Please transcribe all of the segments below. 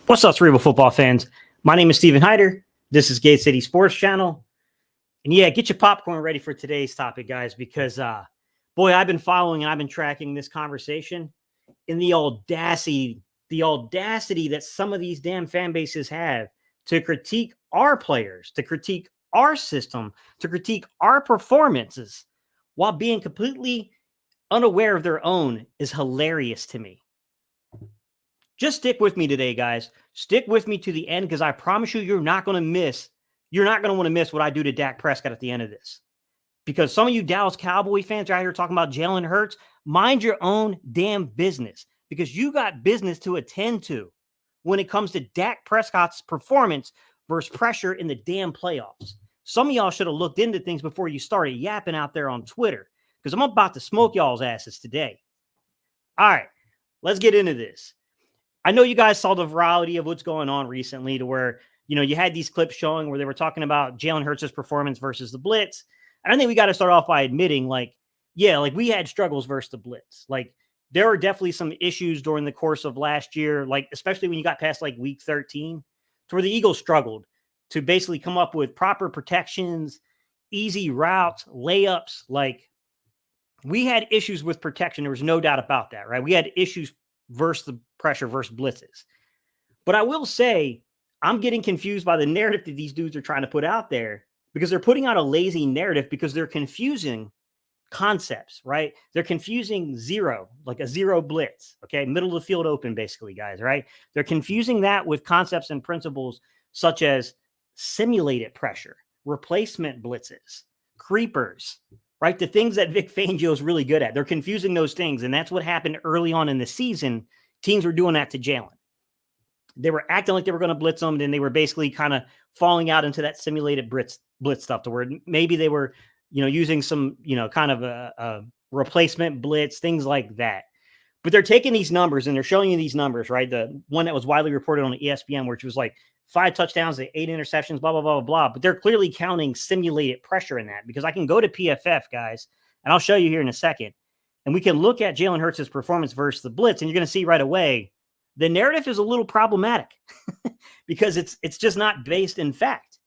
What's up, Cerebral Football fans? My name is Steven Hyder. This is Gate City Sports Channel. And yeah, get your popcorn ready for today's topic, guys, because, boy, I've been following and I've been tracking this conversation in the audacity that some of these damn fan bases have to critique our players, to critique our system, to critique our performances while being completely unaware of their own is hilarious to me. Just stick with me today, guys. Stick with me to the end because I promise you, you're not going to want to miss what I do to Dak Prescott at the end of this. Because some of you Dallas Cowboy fans are out here talking about Jalen Hurts. Mind your own damn business because you got business to attend to when it comes to Dak Prescott's performance versus pressure in the damn playoffs. Some of y'all should have looked into things before you started yapping out there on Twitter because I'm about to smoke y'all's asses today. All right, let's get into this. I know you guys saw the virality of what's going on recently to where, you had these clips showing where they were talking about Jalen Hurts' performance versus the Blitz. And I think we got to start off by admitting, we had struggles versus the Blitz. There were definitely some issues during the course of last year, especially when you got past week 13, to where the Eagles struggled to basically come up with proper protections, easy routes, layups. We had issues with protection. There was no doubt about that, right? We had issues versus the pressure versus blitzes. But I will say, I'm getting confused by the narrative that these dudes are trying to put out there because they're putting out a lazy narrative because they're confusing concepts, right? They're confusing zero, like a zero blitz, okay? Middle of the field open, basically, guys, right? They're confusing that with concepts and principles such as simulated pressure, replacement blitzes, creepers, right? The things that Vic Fangio is really good at. They're confusing those things. And that's what happened early on in the season. Teams were doing that to Jaylen. They were acting like they were going to blitz them. Then they were basically kind of falling out into that simulated blitz stuff to where maybe they were, using some, kind of a replacement blitz, things like that. But they're taking these numbers and they're showing you these numbers, right? The one that was widely reported on ESPN, which was 5 touchdowns, 8 interceptions, blah, blah, blah, blah. But they're clearly counting simulated pressure in that because I can go to PFF, guys, and I'll show you here in a second. And we can look at Jalen Hurts' performance versus the blitz, and you're going to see right away the narrative is a little problematic because it's just not based in fact.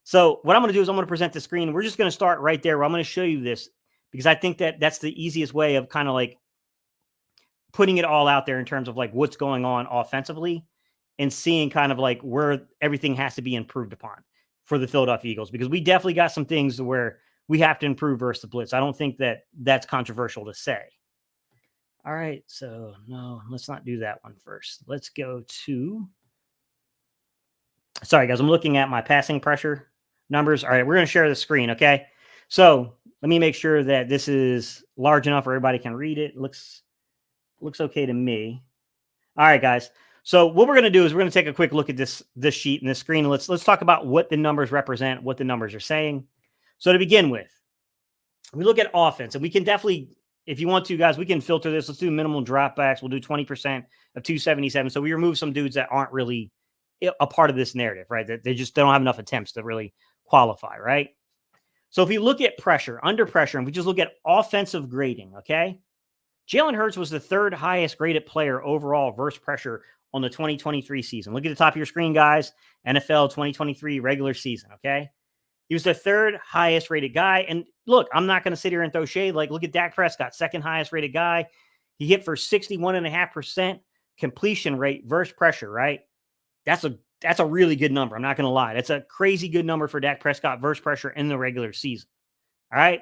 So what I'm going to do is I'm going to present the screen. We're just going to start right there where I'm going to show you this because I think that that's the easiest way of kind of putting it all out there in terms of what's going on offensively and seeing kind of where everything has to be improved upon for the Philadelphia Eagles, because we definitely got some things where we have to improve versus the blitz. I don't think that that's controversial to say. All right. So no, let's not do that one first. Let's go to, sorry guys, I'm looking at my passing pressure numbers. All right. We're going to share the screen. Okay. So let me make sure that this is large enough where everybody can read it. Looks okay to me. All right, guys. So what we're going to do is we're going to take a quick look at this sheet and this screen. Let's talk about what the numbers represent, what the numbers are saying. So to begin with, we look at offense, and we can definitely, if you want to, guys, we can filter this. Let's do minimum dropbacks. We'll do 20% of 277. So we remove some dudes that aren't really a part of this narrative, right? That they don't have enough attempts to really qualify, right? So if you look at pressure, under pressure, and we just look at offensive grading, okay? Jalen Hurts was the third highest graded player overall versus pressure on the 2023 season. Look at the top of your screen, guys. NFL 2023 regular season, okay? He was the third highest rated guy. And look, I'm not going to sit here and throw shade. Look at Dak Prescott, second highest rated guy. He hit for 61.5% completion rate versus pressure, right? That's a really good number. I'm not going to lie. That's a crazy good number for Dak Prescott versus pressure in the regular season. All right.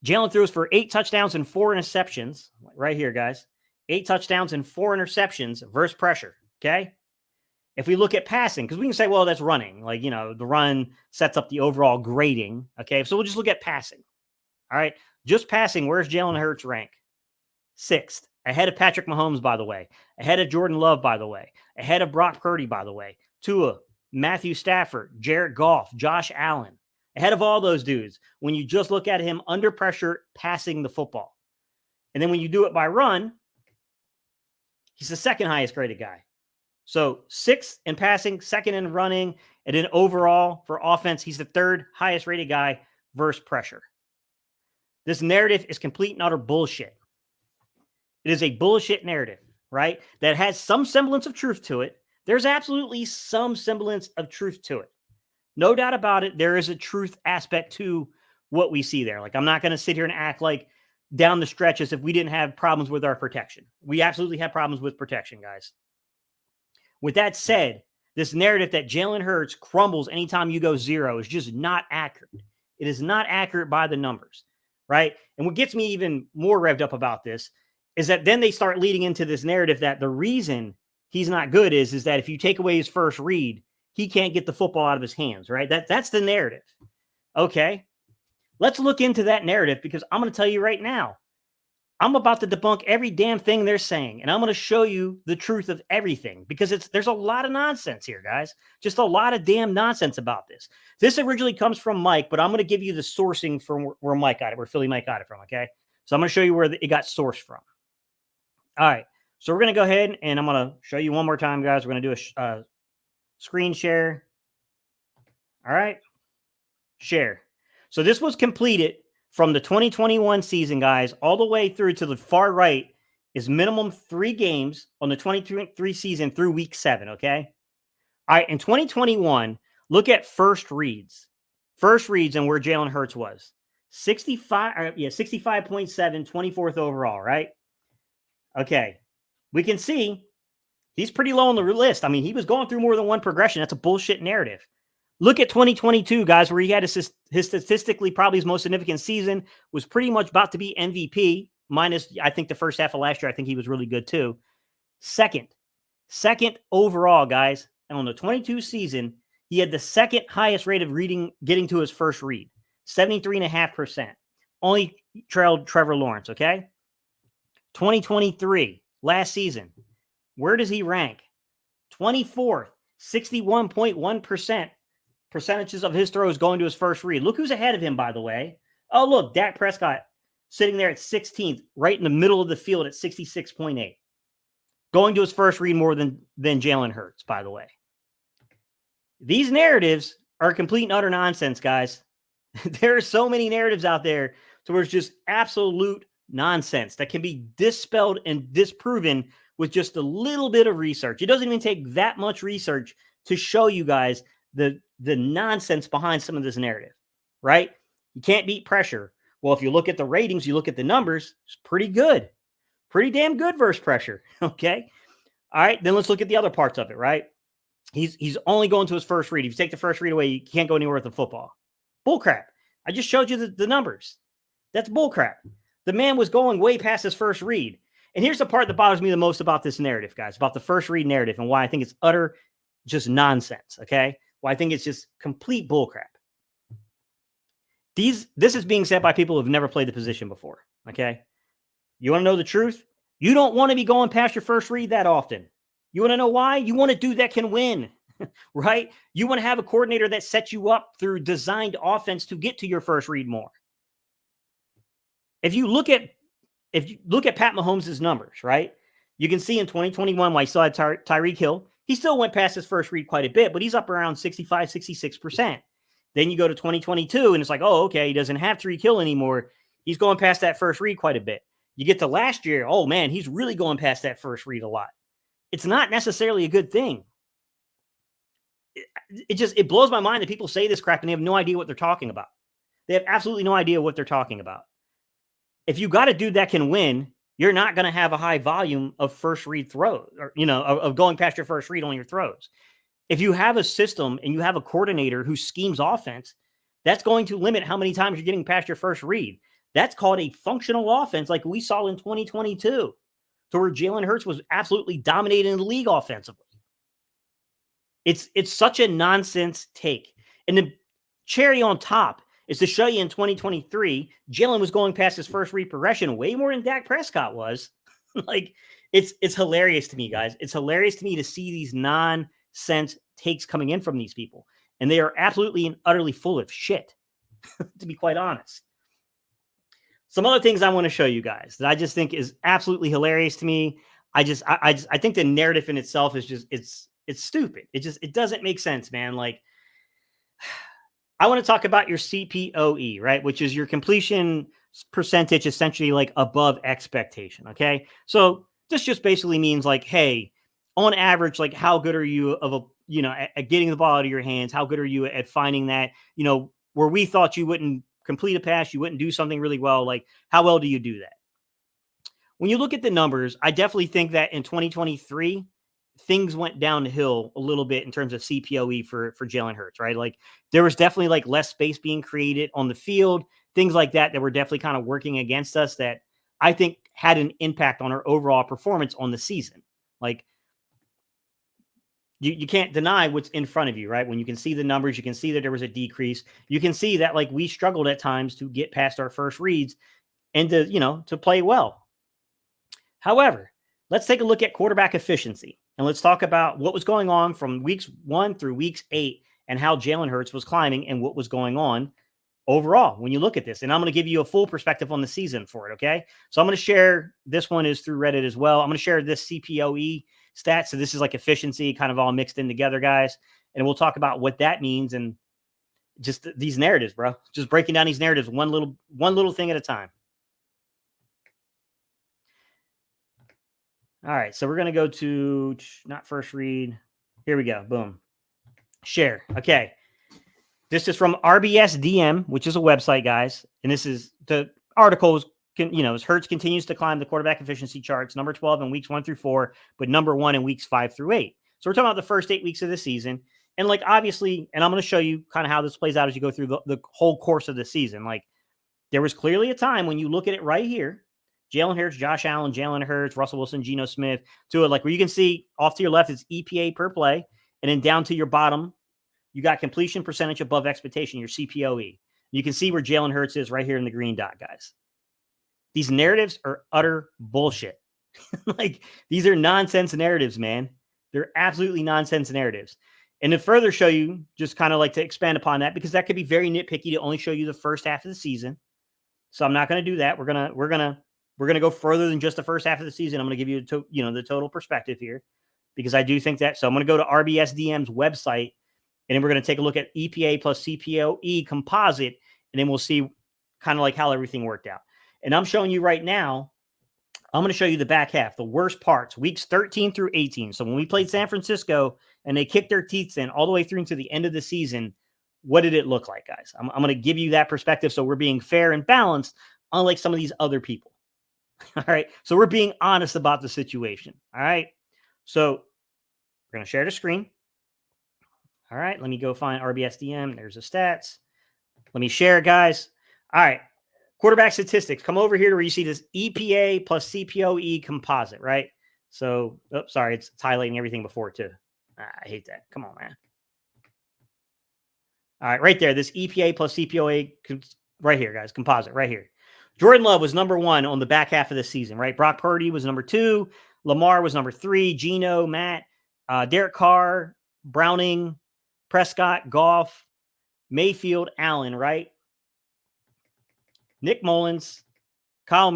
Jalen throws for 8 touchdowns and 4 interceptions right here, guys. 8 touchdowns and 4 interceptions versus pressure. Okay. If we look at passing, because we can say, well, that's running. The run sets up the overall grading. Okay. So we'll just look at passing. All right. Just passing. Where's Jalen Hurts rank? 6th. Ahead of Patrick Mahomes, by the way. Ahead of Jordan Love, by the way. Ahead of Brock Purdy, by the way. Tua, Matthew Stafford, Jared Goff, Josh Allen. Ahead of all those dudes when you just look at him under pressure passing the football. And then when you do it by run, he's the second highest graded guy. So 6th in passing, 2nd in running, and then overall for offense, he's the third highest rated guy versus pressure. This narrative is complete and utter bullshit. It is a bullshit narrative. right, that has some semblance of truth to it. There's absolutely some semblance of truth to it. No doubt about it. There is a truth aspect to what we see there. Like, I'm not going to sit here and act like down the stretch as if we didn't have problems with our protection. We absolutely have problems with protection, guys. With that said, this narrative that Jalen Hurts crumbles anytime you go zero is just not accurate. It is not accurate by the numbers, right? And what gets me even more revved up about this is that then they start leading into this narrative that the reason he's not good is that if you take away his first read, he can't get the football out of his hands, right? That's the narrative. Okay, let's look into that narrative, because I'm going to tell you right now, I'm about to debunk every damn thing they're saying, and I'm going to show you the truth of everything, because there's a lot of nonsense here, guys. Just a lot of damn nonsense about this. This originally comes from Mike, but I'm going to give you the sourcing from where Mike got it, where Philly Mike got it from, okay? So I'm going to show you where it got sourced from. All right, so we're going to go ahead, and I'm going to show you one more time, guys. We're going to do a screen share. All right, share. So this was completed from the 2021 season, guys, all the way through to the far right is minimum 3 games on the 23 season through week 7, okay? All right, in 2021, look at first reads. First reads and where Jalen Hurts was. 65.7, 24th overall, right? Okay, we can see he's pretty low on the list. I mean, he was going through more than one progression. That's a bullshit narrative. Look at 2022, guys, where he had his statistically probably his most significant season, was pretty much about to be MVP, minus, I think, the first half of last year. I think he was really good too. Second overall, guys. And on the 22 season, he had the second highest rate of getting to his first read, 73.5%. Only trailed Trevor Lawrence, okay? 2023, last season, where does he rank? 24th, 61.1%. Percentages of his throws going to his first read. Look who's ahead of him, by the way. Oh, look, Dak Prescott sitting there at 16th, right in the middle of the field at 66.8. Going to his first read more than Jalen Hurts, by the way. These narratives are complete and utter nonsense, guys. There are so many narratives out there to where it's just absolute nonsense that can be dispelled and disproven with just a little bit of research. It doesn't even take that much research to show you guys the nonsense behind some of this narrative, right? You can't beat pressure. Well, if you look at the ratings, you look at the numbers, it's pretty good. Pretty damn good versus pressure, okay? All right, then let's look at the other parts of it, right? He's only going to his first read. If you take the first read away, you can't go anywhere with the football. Bullcrap. I just showed you the numbers. That's bullcrap. The man was going way past his first read. And here's the part that bothers me the most about this narrative, guys, about the first read narrative and why I think it's utter just nonsense, okay? Why I think it's just complete bullcrap. This is being said by people who've never played the position before, okay? You want to know the truth? You don't want to be going past your first read that often. You want to know why? You want a dude that can win, right? You want to have a coordinator that sets you up through designed offense to get to your first read more. If you look at Pat Mahomes' numbers, right? You can see in 2021, while he still had Tyreek Hill, he still went past his first read quite a bit, but he's up around 65, 66%. Then you go to 2022, and it's like, oh, okay, he doesn't have Tyreek Hill anymore. He's going past that first read quite a bit. You get to last year, oh, man, he's really going past that first read a lot. It's not necessarily a good thing. It blows my mind that people say this crap and they have no idea what they're talking about. They have absolutely no idea what they're talking about. If you got a dude that can win, you're not going to have a high volume of first read throws, or, of going past your first read on your throws. If you have a system and you have a coordinator who schemes offense, that's going to limit how many times you're getting past your first read. That's called a functional offense, like we saw in 2022, to where Jalen Hurts was absolutely dominating the league offensively. It's such a nonsense take. And the cherry on top is to show you in 2023, Jalen was going past his first read progression way more than Dak Prescott was. Like, it's hilarious to me, guys. It's hilarious to me to see these nonsense takes coming in from these people. And they are absolutely and utterly full of shit, to be quite honest. Some other things I want to show you guys that I just think is absolutely hilarious to me. I think the narrative in itself is just, it's stupid. It doesn't make sense, man. Like, I want to talk about your CPOE, right? Which is your completion percentage, essentially like above expectation. Okay. So This just basically means like, hey, on average, like how good are you of a, at getting the ball out of your hands? How good are you at finding that, where we thought you wouldn't complete a pass, you wouldn't do something really well. Like, how well do you do that? When you look at the numbers, I definitely think that in 2023, things went downhill a little bit in terms of CPOE for Jalen Hurts, right? Like there was definitely like less space being created on the field, things like that were definitely kind of working against us that I think had an impact on our overall performance on the season. Like you can't deny what's in front of you, right? When you can see the numbers, you can see that there was a decrease. You can see that like we struggled at times to get past our first reads and to play well. However, let's take a look at quarterback efficiency and let's talk about what was going on from weeks 1 through weeks 8 and how Jalen Hurts was climbing and what was going on overall when you look at this. And I'm going to give you a full perspective on the season for it, okay? So I'm going to share, this one is through Reddit as well. I'm going to share this CPOE stat. So this is like efficiency kind of all mixed in together, guys. And we'll talk about what that means and just these narratives, bro. Just breaking down these narratives one little thing at a time. All right, so we're going to go to not first read. Here we go. Boom. Share. Okay. This is from RBS DM, which is a website, guys. And this is the articles, as Hurts continues to climb the quarterback efficiency charts, number 12 in weeks 1 through 4, but number 1 in weeks 5 through 8. So we're talking about the first 8 weeks of the season. And like, obviously, and I'm going to show you kind of how this plays out as you go through the whole course of the season. Like there was clearly a time when you look at it right here, Jalen Hurts, Josh Allen, Jalen Hurts, Russell Wilson, Geno Smith, to it, like where you can see off to your left, it's EPA per play. And then down to your bottom, you got completion percentage above expectation, your CPOE. You can see where Jalen Hurts is right here in the green dot, guys. These narratives are utter bullshit. Like these are nonsense narratives, man. They're absolutely nonsense narratives. And to further show you, just kind of like to expand upon that, because that could be very nitpicky to only show you the first half of the season. So I'm not going to do that. We're going to go further than just the first half of the season. I'm going to give you, the total perspective here because I do think that. So I'm going to go to RBSDM's website and then we're going to take a look at EPA plus CPOE composite. And then we'll see kind of like how everything worked out. And I'm showing you right now, I'm going to show you the back half, the worst parts, weeks 13 through 18. So when we played San Francisco and they kicked their teeth in all the way through into the end of the season, what did it look like, guys? I'm going to give you that perspective so we're being fair and balanced, unlike some of these other people. All right. So we're being honest about the situation. All right. So we're going to share the screen. All right. Let me go find RBSDM. There's the stats. Let me share it, guys. All right. Quarterback statistics. Come over here to where you see this EPA plus CPOE composite, right? So, sorry, it's highlighting everything before too. I hate that. Come on, man. All right, right there. This EPA plus CPOE right here, guys. Composite right here. Jordan Love was number 1 on the back half of the season, right? Brock Purdy was number 2. Lamar was number 3. Geno, Matt, Derek Carr, Browning, Prescott, Goff, Mayfield, Allen, right? Nick Mullins, Kyler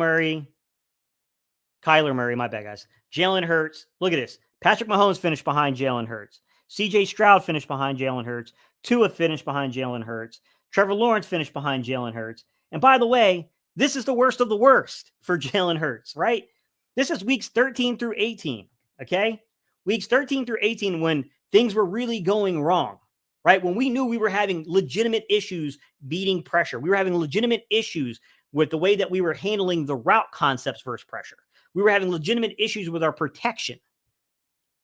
Murray, my bad, guys. Jalen Hurts. Look at this. Patrick Mahomes finished behind Jalen Hurts. CJ Stroud finished behind Jalen Hurts. Tua finished behind Jalen Hurts. Trevor Lawrence finished behind Jalen Hurts. And by the way, this is the worst of the worst for Jalen Hurts, right? This is weeks 13 through 18, okay? Weeks 13 through 18 when things were really going wrong, right? When we knew we were having legitimate issues beating pressure. We were having legitimate issues with the way that we were handling the route concepts versus pressure. We were having legitimate issues with our protection.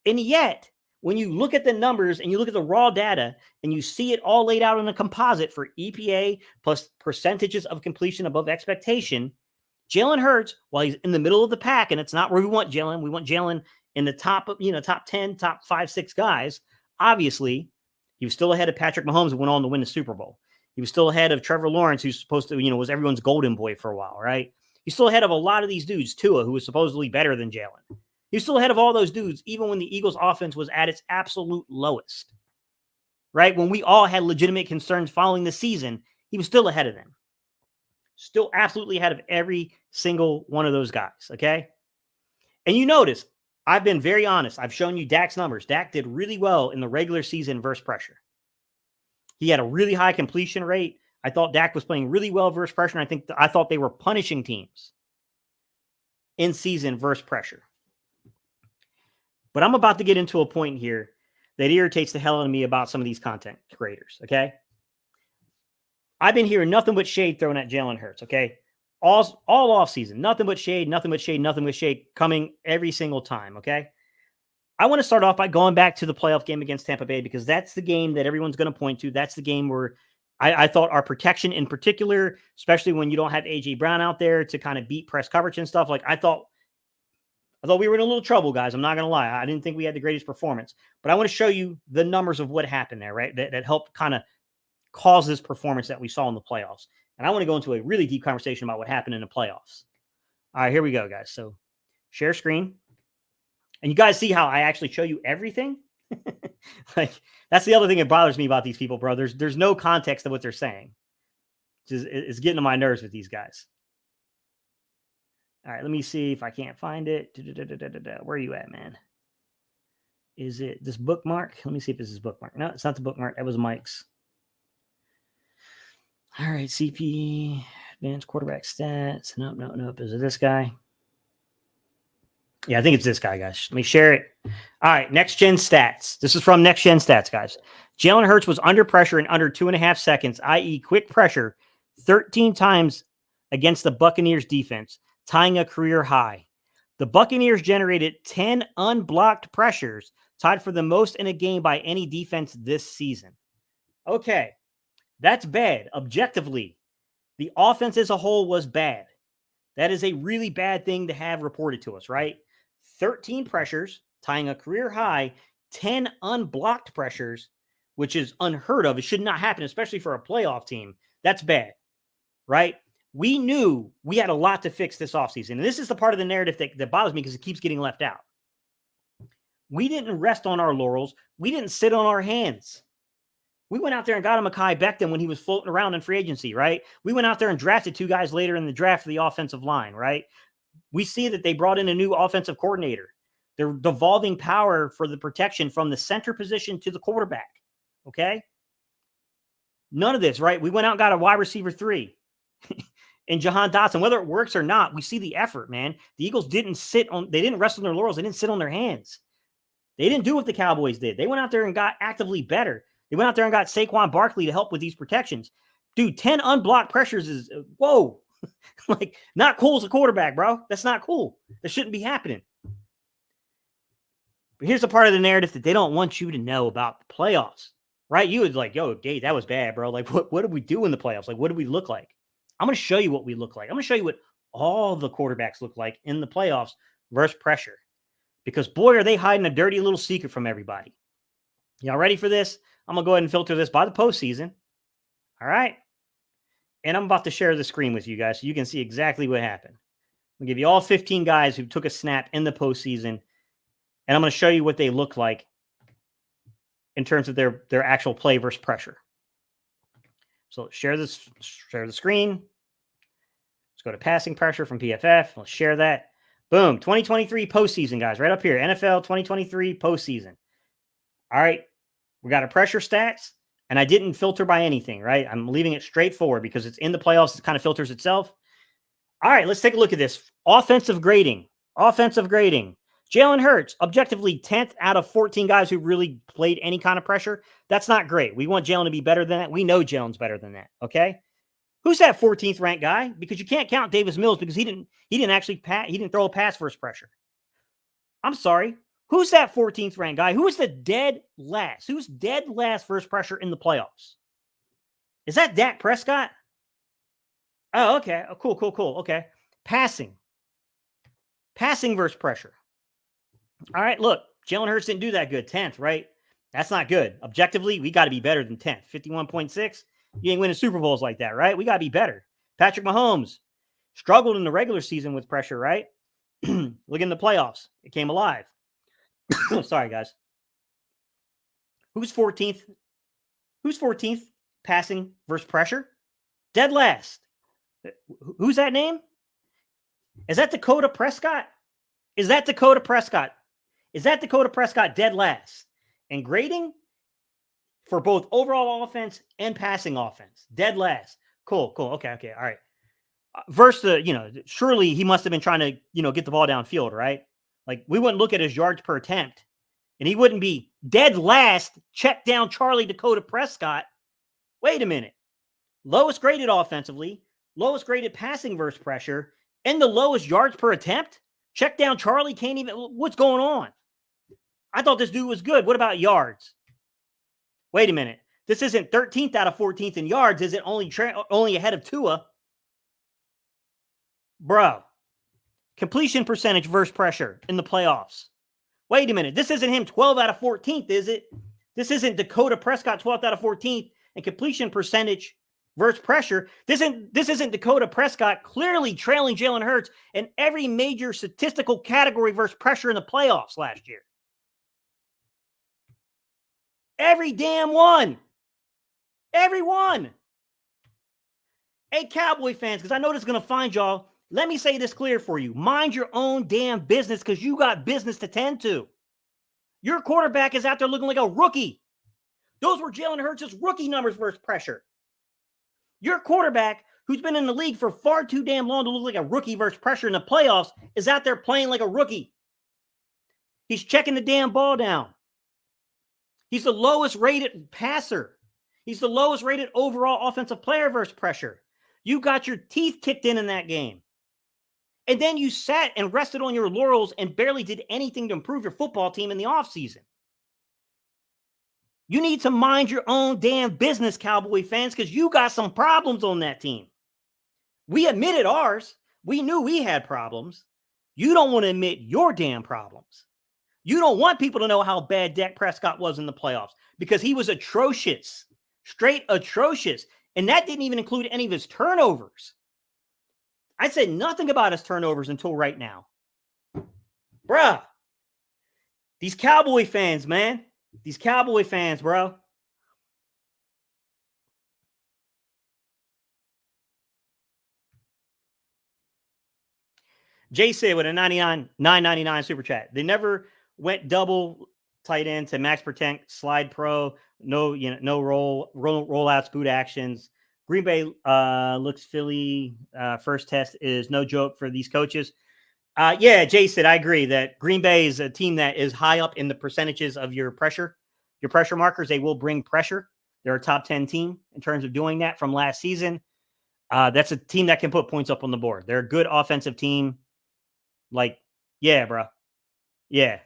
And yet, when you look at the numbers and you look at the raw data and you see it all laid out in a composite for EPA plus percentages of completion above expectation, Jalen Hurts, while he's in the middle of the pack, and it's not where we want Jalen in the top 10, top 5, 6 guys. Obviously, he was still ahead of Patrick Mahomes, who went on to win the Super Bowl. He was still ahead of Trevor Lawrence, who's supposed to, was everyone's golden boy for a while, right? He's still ahead of a lot of these dudes. Tua, who was supposedly better than Jalen. He's still ahead of all those dudes, even when the Eagles' offense was at its absolute lowest, right? When we all had legitimate concerns following the season, he was still ahead of them. Still absolutely ahead of every single one of those guys, okay? And you notice, I've been very honest. I've shown you Dak's numbers. Dak did really well in the regular season versus pressure. He had a really high completion rate. I thought Dak was playing really well versus pressure, and I thought they were punishing teams in season versus pressure. But I'm about to get into a point here that irritates the hell out of me about some of these content creators, okay? I've been hearing nothing but shade thrown at Jalen Hurts, okay? All offseason, nothing but shade, nothing but shade, nothing but shade coming every single time, okay? I want to start off by going back to the playoff game against Tampa Bay because that's the game that everyone's going to point to. That's the game where I thought our protection in particular, especially when you don't have A.J. Brown out there to kind of beat press coverage and stuff, like I thought we were in a little trouble, guys. I'm not going to lie. I didn't think we had the greatest performance. But I want to show you the numbers of what happened there, right? That helped kind of cause this performance that we saw in the playoffs. And I want to go into a really deep conversation about what happened in the playoffs. All right, here we go, guys. So share screen. And you guys see how I actually show you everything? Like, that's the other thing that bothers me about these people, bro. There's no context to what they're saying. It's getting on my nerves with these guys. All right, let me see if I can't find it. Where are you at, man? Is it this bookmark? Let me see if this is bookmark. No, it's not the bookmark. That was Mike's. All right, CP, advanced quarterback stats. Nope. Is it this guy? Yeah, I think it's this guy, guys. Let me share it. All right, next gen stats. This is from next gen stats, guys. Jalen Hurts was under pressure in under 2.5 seconds, i.e. quick pressure, 13 times against the Buccaneers defense, tying a career high. The Buccaneers generated 10 unblocked pressures, tied for the most in a game by any defense this season. Okay, that's bad. Objectively, the offense as a whole was bad. That is a really bad thing to have reported to us, right? 13 pressures, tying a career high, 10 unblocked pressures, which is unheard of. It should not happen, especially for a playoff team. That's bad, right? We knew we had a lot to fix this offseason. And this is the part of the narrative that bothers me because it keeps getting left out. We didn't rest on our laurels. We didn't sit on our hands. We went out there and got a Mekhi Becton when he was floating around in free agency, right? We went out there and drafted 2 guys later in the draft for the offensive line, right? We see that they brought in a new offensive coordinator. They're devolving power for the protection from the center position to the quarterback, okay? None of this, right? We went out and got a wide receiver 3 in Jahan Dotson. Whether it works or not, we see the effort, man. The Eagles they didn't rest on their laurels. They didn't sit on their hands. They didn't do what the Cowboys did. They went out there and got actively better. They went out there and got Saquon Barkley to help with these protections. Dude, 10 unblocked pressures is, whoa. Like, not cool as a quarterback, bro. That's not cool. That shouldn't be happening. But here's the part of the narrative that they don't want you to know about the playoffs, right? You would like, yo, Dave, that was bad, bro. Like, what did we do in the playoffs? Like, what did we look like? I'm going to show you what we look like. I'm going to show you what all the quarterbacks look like in the playoffs versus pressure. Because, boy, are they hiding a dirty little secret from everybody. Y'all ready for this? I'm going to go ahead and filter this by the postseason. All right. And I'm about to share the screen with you guys so you can see exactly what happened. I'm going to give you all 15 guys who took a snap in the postseason. And I'm going to show you what they look like in terms of their actual play versus pressure. So let's share the screen. Let's go to passing pressure from PFF. Let's share that. Boom. 2023 postseason, guys. Right up here. NFL 2023 postseason. All right. We got our pressure stats, and I didn't filter by anything, right? I'm leaving it straightforward because it's in the playoffs. It kind of filters itself. All right, let's take a look at this. Offensive grading. Jalen Hurts, objectively 10th out of 14 guys who really played any kind of pressure. That's not great. We want Jalen to be better than that. We know Jalen's better than that, okay? Who's that 14th ranked guy? Because you can't count Davis Mills because he didn't throw a pass versus pressure. I'm sorry. Who's that 14th ranked guy? Who is the dead last? Who's dead last versus pressure in the playoffs? Is that Dak Prescott? Oh, okay. Oh, cool. Okay. Passing versus pressure. All right, look, Jalen Hurts didn't do that good. 10th, right? That's not good. Objectively, we got to be better than 10th. 51.6. You ain't winning Super Bowls like that, right? We got to be better. Patrick Mahomes struggled in the regular season with pressure, right? Look in the playoffs. It came alive. Sorry, guys. Who's 14th? Who's 14th passing versus pressure? Dead last. Who's that name? Is that Dakota Prescott? Is that Dakota Prescott dead last? And grading for both overall offense and passing offense. Dead last. Cool. Okay. All right. Versus surely he must have been trying to, get the ball downfield, right? Like, we wouldn't look at his yards per attempt, and he wouldn't be dead last, check down Charlie Dakota Prescott. Wait a minute. Lowest graded offensively, lowest graded passing versus pressure, and the lowest yards per attempt? Check down Charlie can't even. What's going on? I thought this dude was good. What about yards? Wait a minute. This isn't 13th out of 14th in yards. Is it only ahead of Tua? Bro. Completion percentage versus pressure in the playoffs. Wait a minute. This isn't him 12 out of 14th, is it? This isn't Dakota Prescott 12th out of 14th and completion percentage versus pressure. This isn't Dakota Prescott clearly trailing Jalen Hurts in every major statistical category versus pressure in the playoffs last year. Every damn one. Every one. Hey, Cowboy fans, because I know this is going to find y'all. Let me say this clear for you. Mind your own damn business because you got business to tend to. Your quarterback is out there looking like a rookie. Those were Jalen Hurts' rookie numbers versus pressure. Your quarterback, who's been in the league for far too damn long to look like a rookie versus pressure in the playoffs, is out there playing like a rookie. He's checking the damn ball down. He's the lowest rated passer. He's the lowest rated overall offensive player versus pressure. You got your teeth kicked in that game. And then you sat and rested on your laurels and barely did anything to improve your football team in the offseason. You need to mind your own damn business, Cowboy fans, because you got some problems on that team. We admitted ours. We knew we had problems. You don't want to admit your damn problems. You don't want people to know how bad Dak Prescott was in the playoffs because he was atrocious, straight atrocious. And that didn't even include any of his turnovers. I said nothing about his turnovers until right now. Bruh, these Cowboy fans, man. These Cowboy fans, bro. Jay said with a $9.99 super chat. They never went double tight end to max protect, slide pro, no rollouts, boot actions. Green Bay looks Philly. First test is no joke for these coaches. Yeah, Jason, I agree that Green Bay is a team that is high up in the percentages of your pressure markers. They will bring pressure. They're a top 10 team in terms of doing that from last season. That's a team that can put points up on the board. They're a good offensive team. Like, yeah, bro. Yeah.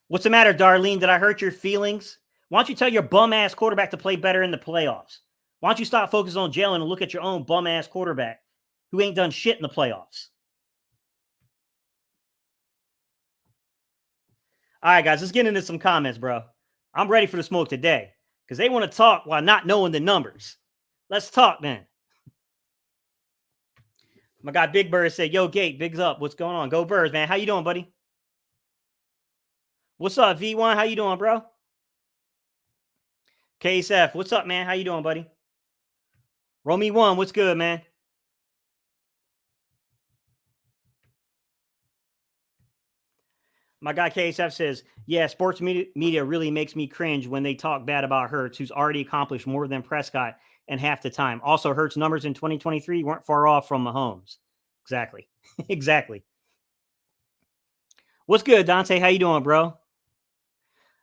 What's the matter, Darlene? Did I hurt your feelings? Why don't you tell your bum-ass quarterback to play better in the playoffs? Why don't you stop focusing on Jaylen and look at your own bum-ass quarterback who ain't done shit in the playoffs? All right, guys, let's get into some comments, bro. I'm ready for the smoke today because they want to talk while not knowing the numbers. Let's talk, man. My guy Big Bird said, yo, Gate, bigs up. What's going on? Go Birds, man. How you doing, buddy? What's up, V1? How you doing, bro? KSF, what's up, man? How you doing, buddy? Romy 1, what's good, man? My guy KSF says, yeah, sports media really makes me cringe when they talk bad about Hurts, who's already accomplished more than Prescott in half the time. Also, Hurts' numbers in 2023 weren't far off from Mahomes. Exactly. Exactly. What's good, Dante? How you doing, bro?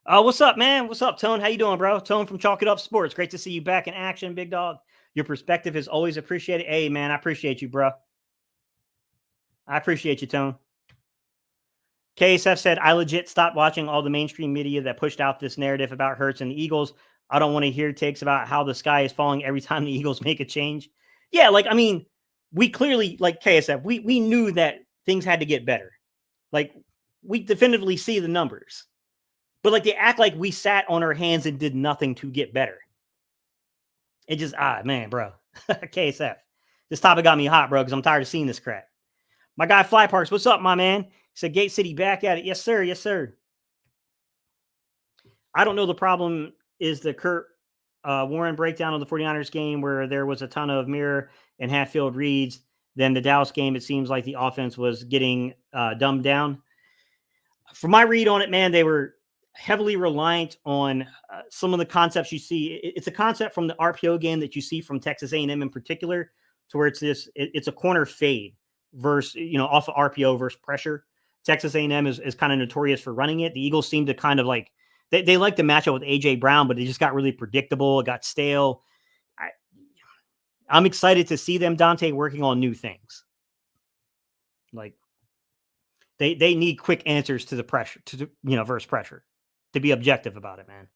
What's up, man? What's up, Tone? How you doing, bro? Tone from Chalk It Up Sports. Great to see you back in action, big dog. Your perspective is always appreciated. Hey, man, I appreciate you, bro. I appreciate you, Tone. KSF said, I legit stopped watching all the mainstream media that pushed out this narrative about Hurts and the Eagles. I don't want to hear takes about how the sky is falling every time the Eagles make a change. Yeah, like, I mean, we clearly, like KSF, we knew that things had to get better. Like, we definitively see the numbers. But, like, they act like we sat on our hands and did nothing to get better. It just, man, bro. KSF. This topic got me hot, bro, because I'm tired of seeing this crap. My guy Fly Parks, what's up, my man? He said, Gate City back at it. Yes, sir. Yes, sir. I don't know. The problem is the Kurt Warren breakdown of the 49ers game where there was a ton of mirror and half-field reads. Then the Dallas game, it seems like the offense was getting dumbed down. From my read on it, man, they were heavily reliant on some of the concepts you see. It's a concept from the RPO game that you see from Texas A&M in particular, to where it's a corner fade versus, off of RPO versus pressure. Texas A&M is kind of notorious for running it. The Eagles seem to kind of like they like to match up with A.J. Brown, but it just got really predictable. It got stale. I'm excited to see them, Dante, working on new things. Like they need quick answers to the pressure, to the, verse pressure, to be objective about it, man.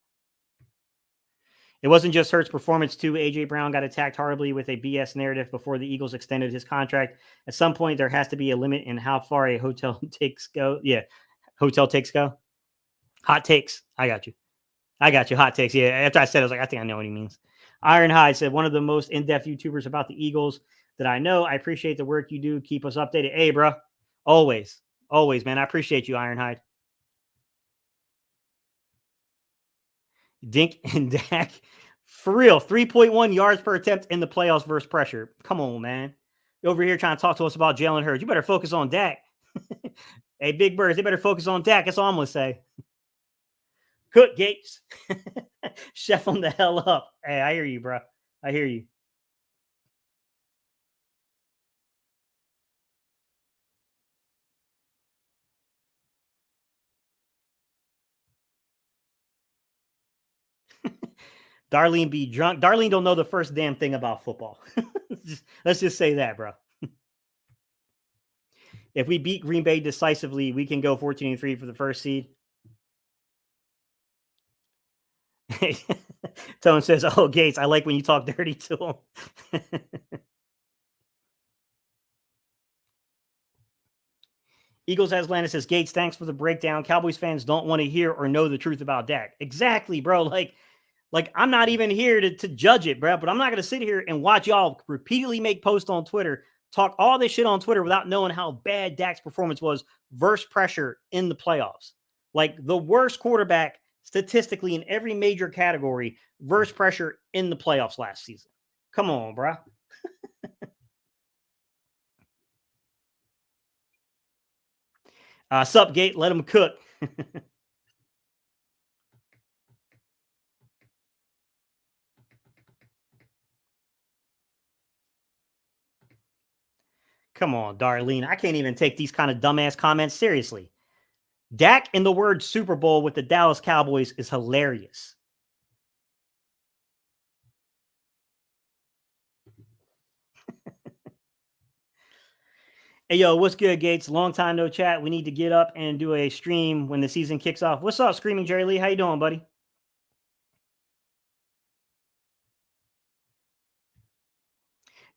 It wasn't just Hurts' performance, too. A.J. Brown got attacked horribly with a BS narrative before the Eagles extended his contract. At some point, there has to be a limit in how far a hotel takes go. Yeah, hotel takes go. Hot takes. I got you. Hot takes. Yeah, after I said it, I was like, I think I know what he means. Ironhide said, one of the most in-depth YouTubers about the Eagles that I know. I appreciate the work you do. Keep us updated. Hey, bro. Always, man. I appreciate you, Ironhide. Dink and Dak. For real, 3.1 yards per attempt in the playoffs versus pressure. Come on, man. You're over here trying to talk to us about Jalen Hurts. You better focus on Dak. Hey, Big Birds, they better focus on Dak. That's all I'm going to say. Cook Gates. Chef them the hell up. Hey, I hear you, bro. I hear you. Darlene be drunk. Darlene don't know the first damn thing about football. Let's just say that, bro. If we beat Green Bay decisively, we can go 14-3 for the first seed. Tone says, "Oh, Gates, I like when you talk dirty to him." Eagles Atlanta says, "Gates, thanks for the breakdown. Cowboys fans don't want to hear or know the truth about Dak." Exactly, bro. Like I'm not even here to judge it, bro. But I'm not going to sit here and watch y'all repeatedly make posts on Twitter, talk all this shit on Twitter without knowing how bad Dak's performance was versus pressure in the playoffs. Like the worst quarterback statistically in every major category versus pressure in the playoffs last season. Come on, bro. Sup, Gate. Let him cook. Come on, Darlene. I can't even take these kind of dumbass comments seriously. Dak in the word Super Bowl with the Dallas Cowboys is hilarious. Hey, yo, what's good, Gates? Long time no chat. We need to get up and do a stream when the season kicks off. What's up, Screaming Jerry Lee? How you doing, buddy?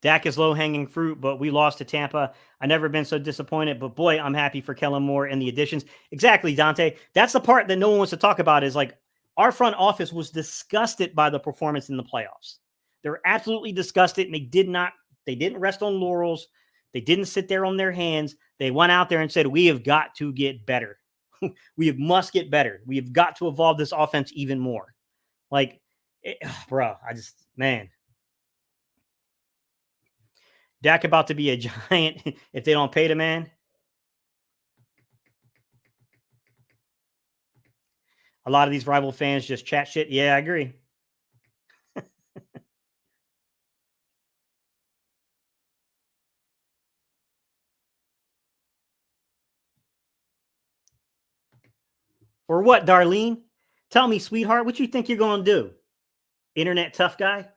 Dak is low-hanging fruit, but we lost to Tampa. I've never been so disappointed, but boy, I'm happy for Kellen Moore and the additions. Exactly, Dante. That's the part that no one wants to talk about is like our front office was disgusted by the performance in the playoffs. They were absolutely disgusted, and they didn't rest on laurels. They didn't sit there on their hands. They went out there and said, we have got to get better. We must get better. We have got to evolve this offense even more. Like, bro, man. Dak about to be a giant if they don't pay the man. A lot of these rival fans just chat shit. Yeah, I agree. Or what, Darlene? Tell me, sweetheart, what you think you're going to do? Internet tough guy?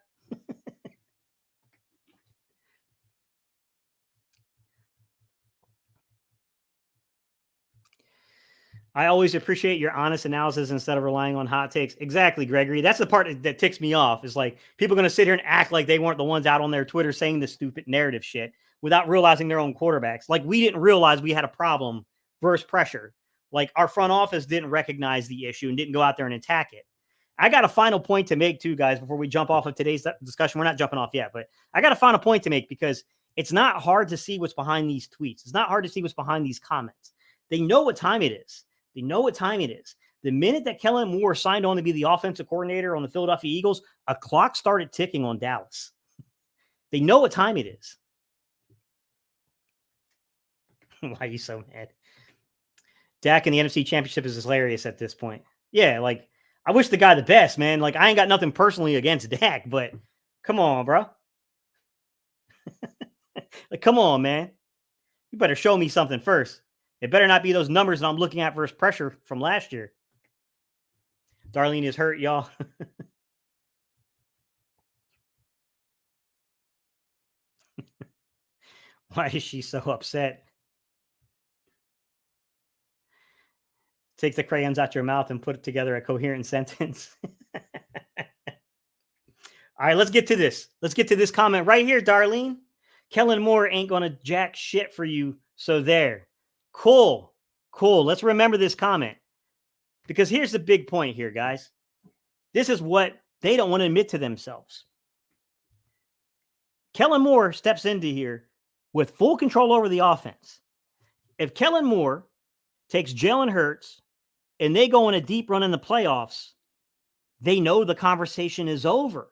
I always appreciate your honest analysis instead of relying on hot takes. Exactly, Gregory. That's the part that ticks me off is like people going to sit here and act like they weren't the ones out on their Twitter saying this stupid narrative shit without realizing their own quarterbacks. Like we didn't realize we had a problem versus pressure. Like our front office didn't recognize the issue and didn't go out there and attack it. I got a final point to make too, guys, before we jump off of today's discussion. We're not jumping off yet, but I got a final point to make because it's not hard to see what's behind these tweets. It's not hard to see what's behind these comments. They know what time it is. They know what time it is. The minute that Kellen Moore signed on to be the offensive coordinator on the Philadelphia Eagles, a clock started ticking on Dallas. They know what time it is. Why are you so mad? Dak in the NFC Championship is hilarious at this point. Yeah, like, I wish the guy the best, man. Like, I ain't got nothing personally against Dak, but come on, bro. Like, come on, man. You better show me something first. It better not be those numbers that I'm looking at versus pressure from last year. Darlene is hurt, y'all. Why is she so upset? Take the crayons out your mouth and put it together a coherent sentence. All right, let's get to this. Let's get to this comment right here, Darlene. Kellen Moore ain't going to jack shit for you. So there. Cool. Cool. Let's remember this comment. Because here's the big point here, guys. This is what they don't want to admit to themselves. Kellen Moore steps into here with full control over the offense. If Kellen Moore takes Jalen Hurts and they go on a deep run in the playoffs, they know the conversation is over.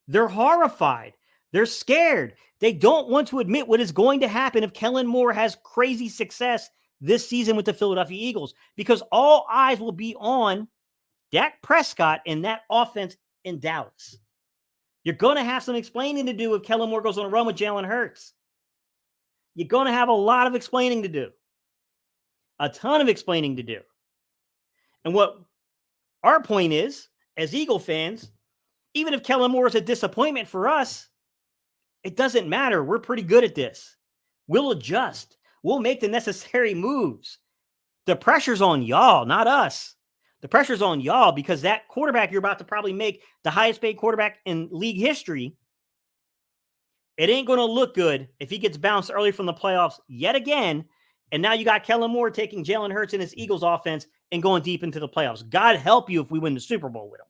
They're horrified. They're scared. They don't want to admit what is going to happen if Kellen Moore has crazy success this season with the Philadelphia Eagles, because all eyes will be on Dak Prescott and that offense in Dallas. You're going to have some explaining to do if Kellen Moore goes on a run with Jalen Hurts. You're going to have a lot of explaining to do. A ton of explaining to do. And what our point is, as Eagle fans, even if Kellen Moore is a disappointment for us, it doesn't matter. We're pretty good at this. We'll adjust. We'll make the necessary moves. The pressure's on y'all, not us. The pressure's on y'all because that quarterback you're about to probably make the highest paid quarterback in league history, it ain't going to look good if he gets bounced early from the playoffs yet again. And now you got Kellen Moore taking Jalen Hurts in his Eagles offense and going deep into the playoffs. God help you if we win the Super Bowl with him,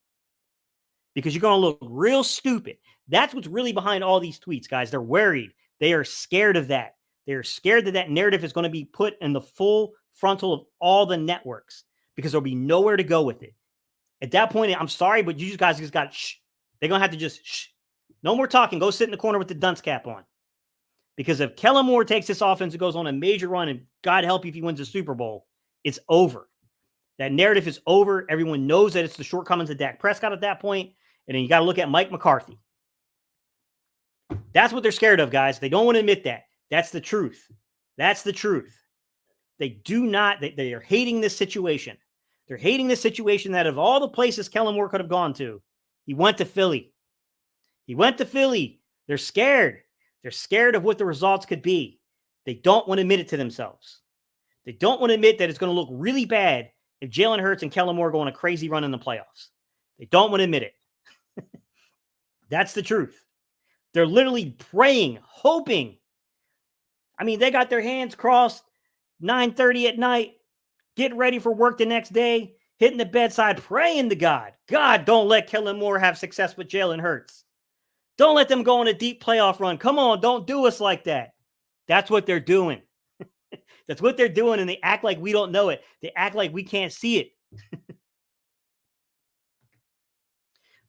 because you're going to look real stupid. That's what's really behind all these tweets, guys. They're worried. They are scared of that. They're scared that that narrative is going to be put in the full frontal of all the networks because there'll be nowhere to go with it. At that point, I'm sorry, but you guys just got shh. They're going to have to just shh. No more talking. Go sit in the corner with the dunce cap on. Because if Kellen Moore takes this offense and goes on a major run, and God help you if he wins the Super Bowl, it's over. That narrative is over. Everyone knows that it's the shortcomings of Dak Prescott at that point. And then you got to look at Mike McCarthy. That's what they're scared of, guys. They don't want to admit that. That's the truth. That's the truth. They do not, they are hating this situation. They're hating this situation that of all the places Kellen Moore could have gone to, he went to Philly. He went to Philly. They're scared. They're scared of what the results could be. They don't want to admit it to themselves. They don't want to admit that it's going to look really bad if Jalen Hurts and Kellen Moore go on a crazy run in the playoffs. They don't want to admit it. That's the truth. They're literally praying, hoping. I mean, they got their hands crossed, 9:30 at night, getting ready for work the next day, hitting the bedside, praying to God. God, don't let Kellen Moore have success with Jalen Hurts. Don't let them go on a deep playoff run. Come on, don't do us like that. That's what they're doing. That's what they're doing, and they act like we don't know it. They act like we can't see it.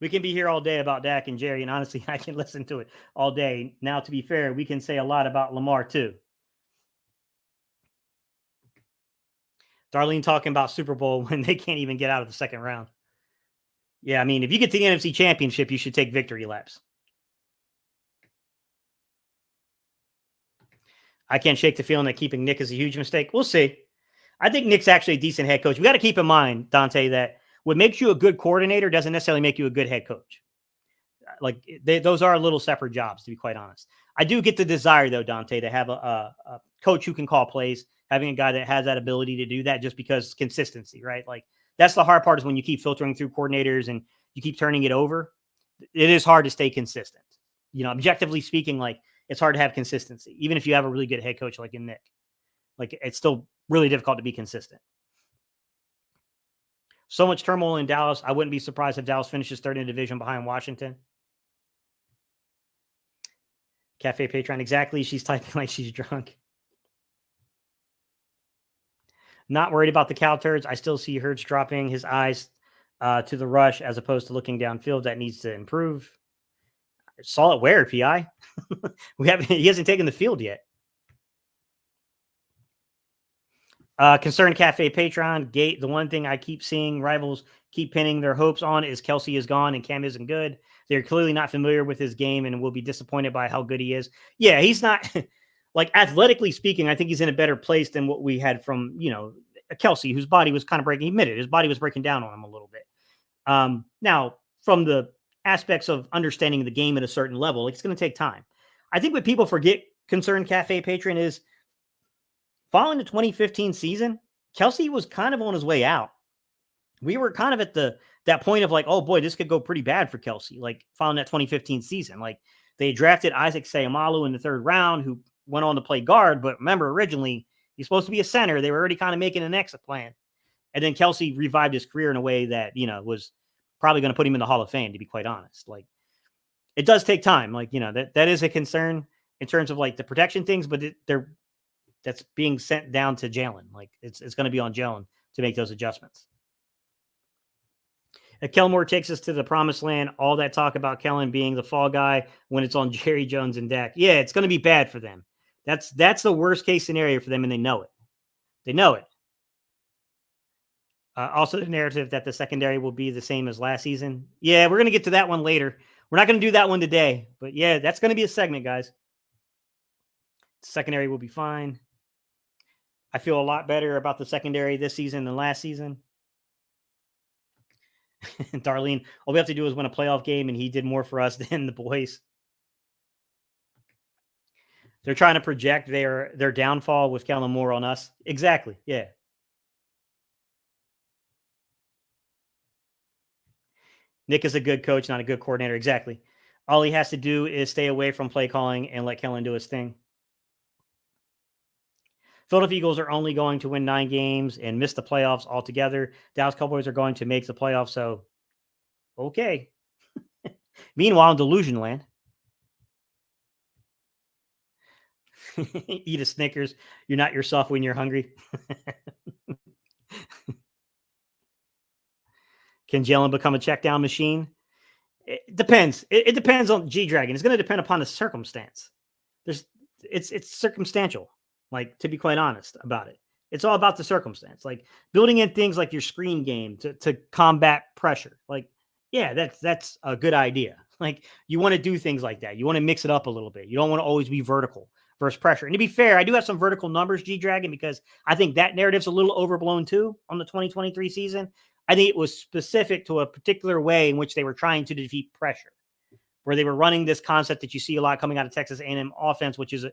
We can be here all day about Dak and Jerry, and honestly, I can listen to it all day. Now, to be fair, we can say a lot about Lamar, too. Darlene talking about Super Bowl when they can't even get out of the second round. Yeah, I mean, if you get to the NFC Championship, you should take victory laps. I can't shake the feeling that keeping Nick is a huge mistake. We'll see. I think Nick's actually a decent head coach. We got to keep in mind, Dante, that what makes you a good coordinator doesn't necessarily make you a good head coach. Like those are little separate jobs, to be quite honest. I do get the desire, though, Dante, to have a coach who can call plays, having a guy that has that ability to do that, just because consistency, right? Like that's the hard part, is when you keep filtering through coordinators and you keep turning it over. It is hard to stay consistent. You know, objectively speaking, like it's hard to have consistency, even if you have a really good head coach like in Nick. Like it's still really difficult to be consistent. So much turmoil in Dallas. I wouldn't be surprised if Dallas finishes third in the division behind Washington. Cafe Patron, exactly. She's typing like she's drunk. Not worried about the cow turds. I still see Hurts dropping his eyes to the rush as opposed to looking downfield. That needs to improve. Saw it where, PI? He hasn't taken the field yet. Concerned Cafe Patron, Gate. The one thing I keep seeing rivals keep pinning their hopes on is Kelsey is gone and Cam isn't good. They're clearly not familiar with his game and will be disappointed by how good he is. Yeah, he's not. like athletically speaking, I think he's in a better place than what we had from, Kelsey, whose body was kind of breaking. He admitted his body was breaking down on him a little bit. Now, from the aspects of understanding the game at a certain level, it's going to take time. I think what people forget, concerned cafe patron, is following the 2015 season, Kelsey was kind of on his way out. We were kind of at that point of like, oh boy, this could go pretty bad for Kelsey. Like following that 2015 season, like they drafted Isaac Seumalo in the 3rd round, who went on to play guard. But remember, originally he's supposed to be a center. They were already kind of making an exit plan. And then Kelsey revived his career in a way that, was probably going to put him in the Hall of Fame, to be quite honest. Like, it does take time. Like, that is a concern in terms of like the protection things, but that's being sent down to Jaylen. Like, it's going to be on Jaylen to make those adjustments. Kellen Moore takes us to the promised land. All that talk about Kellen being the fall guy when it's on Jerry Jones and Dak. Yeah, it's going to be bad for them. That's the worst case scenario for them, and they know it. They know it. Also, the narrative that the secondary will be the same as last season. Yeah, we're going to get to that one later. We're not going to do that one today. But yeah, that's going to be a segment, guys. The secondary will be fine. I feel a lot better about the secondary this season than last season. Darlene, all we have to do is win a playoff game, and he did more for us than the boys. They're trying to project their downfall with Kellen Moore on us. Exactly. Yeah. Nick is a good coach, not a good coordinator. Exactly. All he has to do is stay away from play calling and let Kellen do his thing. Philadelphia Eagles are only going to win 9 games and miss the playoffs altogether. Dallas Cowboys are going to make the playoffs. So, okay. Meanwhile, in Delusion Land, eat a Snickers. You're not yourself when you're hungry. Can Jaylen become a check down machine? It depends. It depends on G-Dragon. It's going to depend upon the circumstance. It's circumstantial, like, to be quite honest about it. It's all about the circumstance. Like building in things like your screen game to combat pressure. Like, yeah, that's a good idea. Like you want to do things like that. You want to mix it up a little bit. You don't want to always be vertical versus pressure. And to be fair, I do have some vertical numbers, G-Dragon, because I think that narrative's a little overblown too on the 2023 season. I think it was specific to a particular way in which they were trying to defeat pressure, where they were running this concept that you see a lot coming out of Texas A&M offense, which is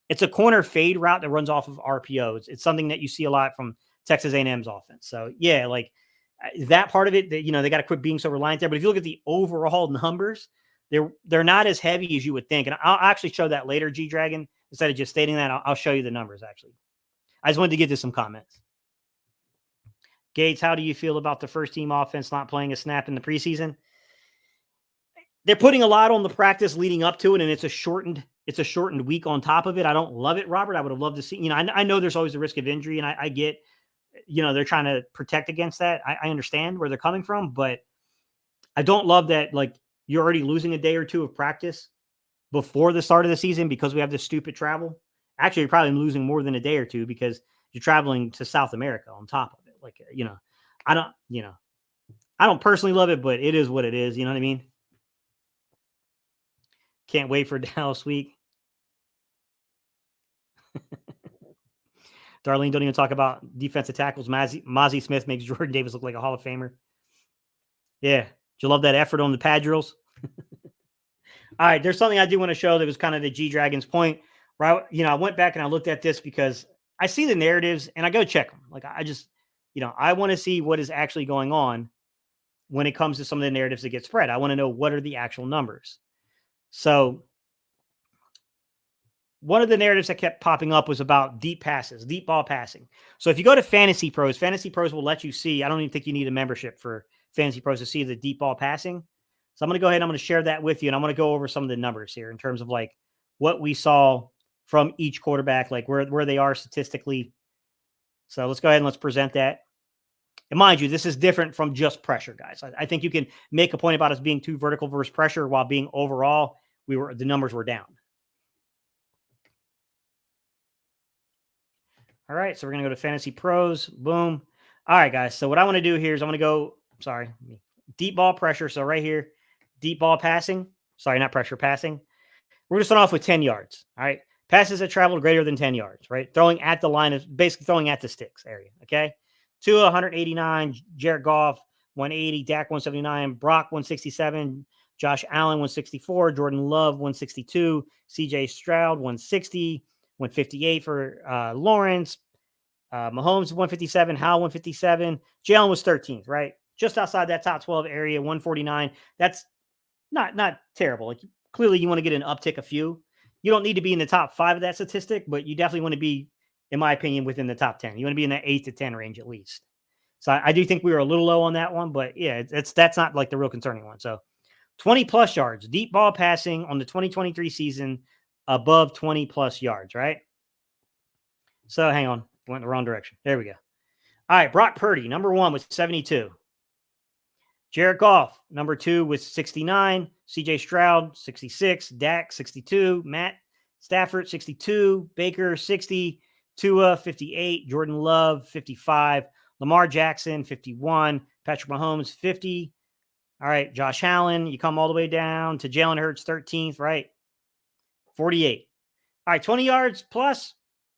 it's a corner fade route that runs off of RPOs. It's something that you see a lot from Texas A&M's offense. So yeah, like that part of it, they got to quit being so reliant there. But if you look at the overall numbers, they're not as heavy as you would think. And I'll actually show that later, G-Dragon. Instead of just stating that, I'll show you the numbers actually. I just wanted to get to some comments. Gates, how do you feel about the first team offense not playing a snap in the preseason? They're putting a lot on the practice leading up to it, and it's a shortened week on top of it. I don't love it, Robert. I would have loved to see, I know there's always the risk of injury, and I get, they're trying to protect against that. I understand where they're coming from, but I don't love that, like, you're already losing a day or two of practice before the start of the season because we have this stupid travel. Actually, you're probably losing more than a day or two because you're traveling to South America on top of it. Like, I don't personally love it, but it is what it is. You know what I mean? Can't wait for Dallas week. Darlene, don't even talk about defensive tackles. Mozzie Smith makes Jordan Davis look like a Hall of Famer. Yeah. Do you love that effort on the pad drills? All right. There's something I do want to show that was kind of the G-Dragon's point. Right. I went back and I looked at this because I see the narratives and I go check them. Like I just, I want to see what is actually going on when it comes to some of the narratives that get spread. I want to know what are the actual numbers. So one of the narratives that kept popping up was about deep passes, deep ball passing. So if you go to Fantasy Pros will let you see. I don't even think you need a membership for Fantasy Pros to see the deep ball passing. So I'm going to go ahead and I'm going to share that with you. And I'm going to go over some of the numbers here in terms of like what we saw from each quarterback, like where they are statistically. So let's go ahead and let's present that. And mind you, this is different from just pressure, guys. I think you can make a point about us being too vertical versus pressure while being overall, the numbers were down. All right, so we're going to go to Fantasy Pros. Boom. All right, guys. So what I want to do here is I'm going to go, deep ball pressure. So right here, deep ball passing. Sorry, not pressure, passing. We're going to start off with 10 yards. All right. Passes that traveled greater than 10 yards, right? Throwing at the line of basically throwing at the sticks area. Okay. Tua 189, Jared Goff 180, Dak 179, Brock 167, Josh Allen 164, Jordan Love 162, CJ Stroud 160, 158 for Lawrence, Mahomes 157, Howell 157, Jalen was 13th, right? Just outside that top 12 area, 149. That's not terrible. Like clearly you want to get an uptick a few. You don't need to be in the top 5 of that statistic, but you definitely want to be, in my opinion, within the top 10. You want to be in that 8 to 10 range at least. So I do think we were a little low on that one, but yeah, that's not like the real concerning one. So 20 plus yards, deep ball passing on the 2023 season above 20 plus yards, right? So hang on, went in the wrong direction. There we go. All right, Brock Purdy, number 1 with 72. Jared Goff, number 2 with 69. CJ Stroud, 66. Dak, 62. Matt Stafford, 62. Baker, 60. Tua, 58. Jordan Love, 55. Lamar Jackson, 51. Patrick Mahomes, 50. All right, Josh Allen, you come all the way down to Jalen Hurts, 13th, right? 48. All right, 20 yards plus,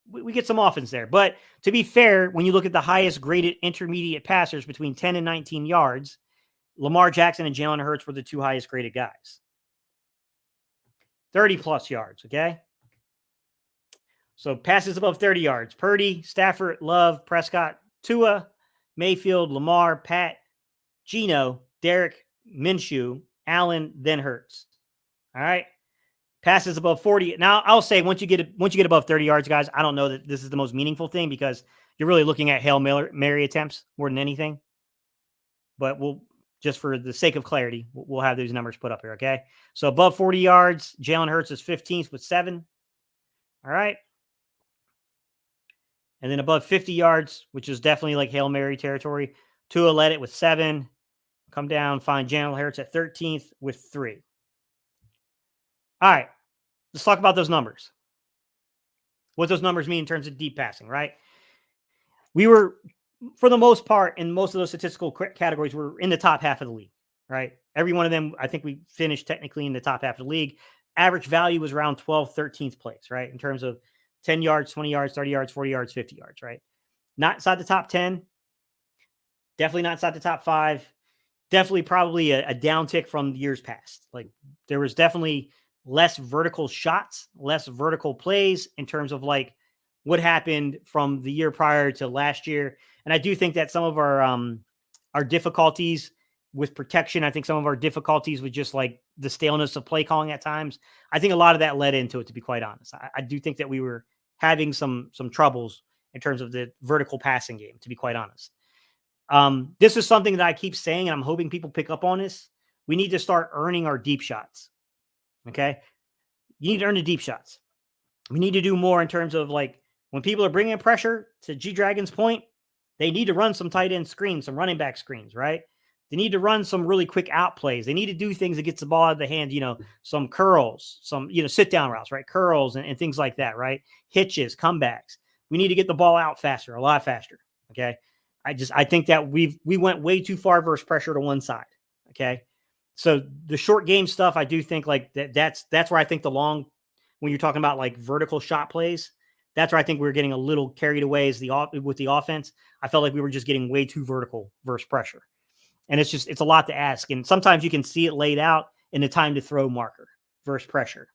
we get some offense there. But to be fair, when you look at the highest graded intermediate passers between 10 and 19 yards, Lamar Jackson and Jalen Hurts were the 2 highest graded guys. 30 plus yards, okay? So passes above 30 yards. Purdy, Stafford, Love, Prescott, Tua, Mayfield, Lamar, Pat, Geno, Derek, Minshew, Allen, then Hurts. All right? Passes above 40. Now, I'll say once you get above 30 yards, guys, I don't know that this is the most meaningful thing because you're really looking at Hail Mary attempts more than anything. But we'll just for the sake of clarity, we'll have these numbers put up here, okay? So above 40 yards, Jalen Hurts is 15th with 7. All right. And then above 50 yards, which is definitely like Hail Mary territory, Tua led it with 7. Come down, find Jalen Hurts at 13th with 3. All right. Let's talk about those numbers. What those numbers mean in terms of deep passing, right? We were, for the most part, in most of those statistical categories, we're in the top half of the league, right? Every one of them, I think we finished technically in the top half of the league. Average value was around 12th, 13th place, right? In terms of 10 yards, 20 yards, 30 yards, 40 yards, 50 yards, right? Not inside the top 10. Definitely not inside the top 5. Definitely probably a downtick from years past. Like there was definitely less vertical shots, less vertical plays in terms of like what happened from the year prior to last year. And I do think that some of our difficulties with protection, I think some of our difficulties with just like the staleness of play calling at times, I think a lot of that led into it, to be quite honest. I do think that we were having some troubles in terms of the vertical passing game, to be quite honest. This is something that I keep saying, and I'm hoping people pick up on this. We need to start earning our deep shots. Okay. You need to earn the deep shots. We need to do more in terms of like when people are bringing pressure, to G Dragon's point, they need to run some tight end screens, some running back screens, right? They need to run some really quick out plays. They need to do things that gets the ball out of the hand, some curls, some, sit down routes, right? Curls and things like that, right? Hitches, comebacks. We need to get the ball out faster, a lot faster. Okay. I think that we went way too far versus pressure to one side. Okay. So the short game stuff, I do think like that's where I think when you're talking about like vertical shot plays, that's where I think we were getting a little carried away with the offense. I felt like we were just getting way too vertical versus pressure. And it's a lot to ask. And sometimes you can see it laid out in the time to throw marker versus pressure.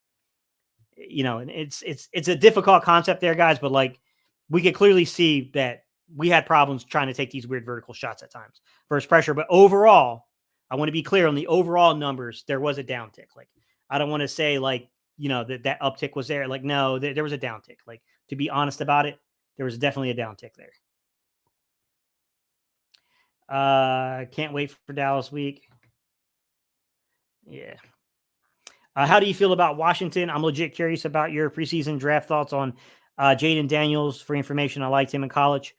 And it's a difficult concept there, guys, but like we could clearly see that we had problems trying to take these weird vertical shots at times versus pressure. But overall, I want to be clear on the overall numbers. There was a downtick. Like, I don't want to say like, that uptick was there. Like, no, there was a downtick. Like, to be honest about it, there was definitely a downtick there. Can't wait for Dallas week. Yeah. How do you feel about Washington? I'm legit curious about your preseason draft thoughts on Jayden Daniels. For information, I liked him in college.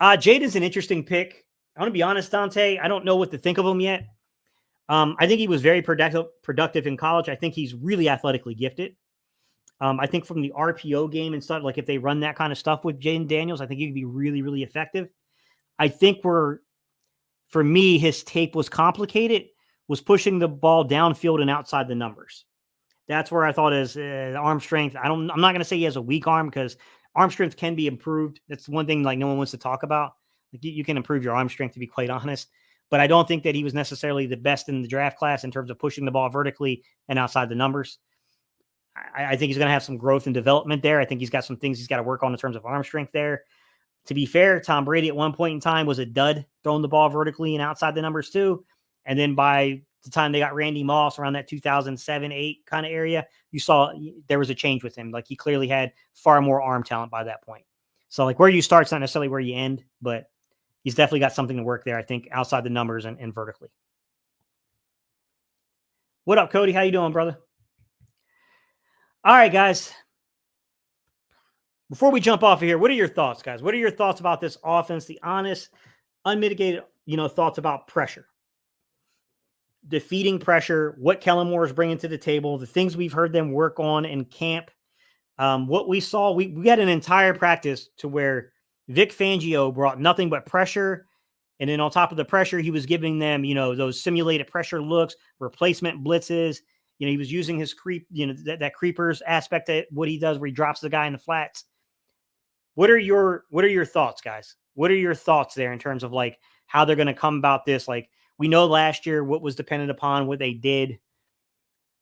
Jaden's an interesting pick. I want to be honest, Dante. I don't know what to think of him yet. I think he was very productive in college. I think he's really athletically gifted. I think from the RPO game and stuff, like if they run that kind of stuff with Jayden Daniels, I think he could be really, really effective. I think for me, his tape was complicated, was pushing the ball downfield and outside the numbers. That's where I thought his arm strength. I'm not going to say he has a weak arm because arm strength can be improved. That's one thing like no one wants to talk about. Like you can improve your arm strength, to be quite honest. But I don't think that he was necessarily the best in the draft class in terms of pushing the ball vertically and outside the numbers. I think he's going to have some growth and development there. I think he's got some things he's got to work on in terms of arm strength there. To be fair, Tom Brady at one point in time was a dud throwing the ball vertically and outside the numbers too. And then by the time they got Randy Moss around that 2007-8 kind of area, you saw there was a change with him. Like he clearly had far more arm talent by that point. So like where you start is not necessarily where you end, but he's definitely got something to work there, I think, outside the numbers and vertically. What up, Cody? How you doing, brother? All right, guys. Before we jump off of here, what are your thoughts, guys? What are your thoughts about this offense? The honest, unmitigated, thoughts about pressure, defeating pressure, what Kellen Moore is bringing to the table, the things we've heard them work on in camp. What we saw, we had an entire practice to where Vic Fangio brought nothing but pressure. And then on top of the pressure, he was giving them, those simulated pressure looks, replacement blitzes. He was using his creep, that creepers aspect of what he does where he drops the guy in the flats. What are your thoughts, guys? What are your thoughts there in terms of like how they're going to come about this? Like we know last year what was dependent upon what they did.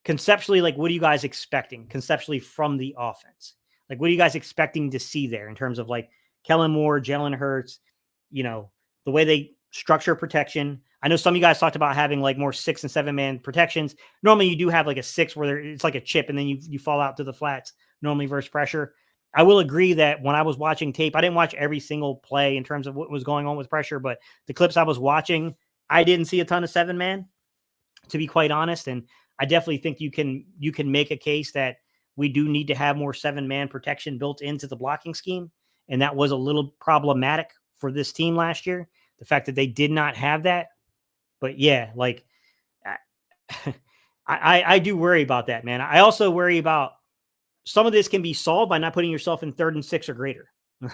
Conceptually, like what are you guys expecting conceptually from the offense? Like what are you guys expecting to see there in terms of like Kellen Moore, Jalen Hurts, the way they structure protection? I know some of you guys talked about having like more 6 and 7 man protections. Normally you do have like a 6 where it's like a chip and then you fall out to the flats normally versus pressure. I will agree that when I was watching tape, I didn't watch every single play in terms of what was going on with pressure, but the clips I was watching, I didn't see a ton of 7 man, to be quite honest. And I definitely think you can make a case that we do need to have more 7 man protection built into the blocking scheme. And that was a little problematic for this team last year. The fact that they did not have that. But yeah, like I do worry about that, man. I also worry about some of this can be solved by not putting yourself in 3rd and 6 or greater,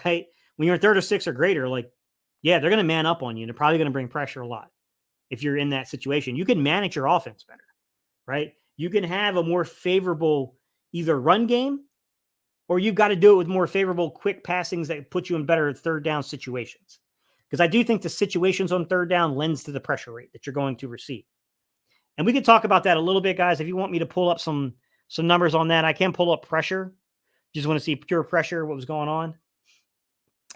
right? When you're in 3rd or 6 or greater, like, yeah, they're going to man up on you. And they're probably going to bring pressure a lot. If you're in that situation, you can manage your offense better, right? You can have a more favorable either run game or you've got to do it with more favorable quick passings that put you in better 3rd down situations. Because I do think the situations on 3rd down lends to the pressure rate that you're going to receive. And we can talk about that a little bit, guys. If you want me to pull up some numbers on that, I can pull up pressure. Just want to see pure pressure, what was going on.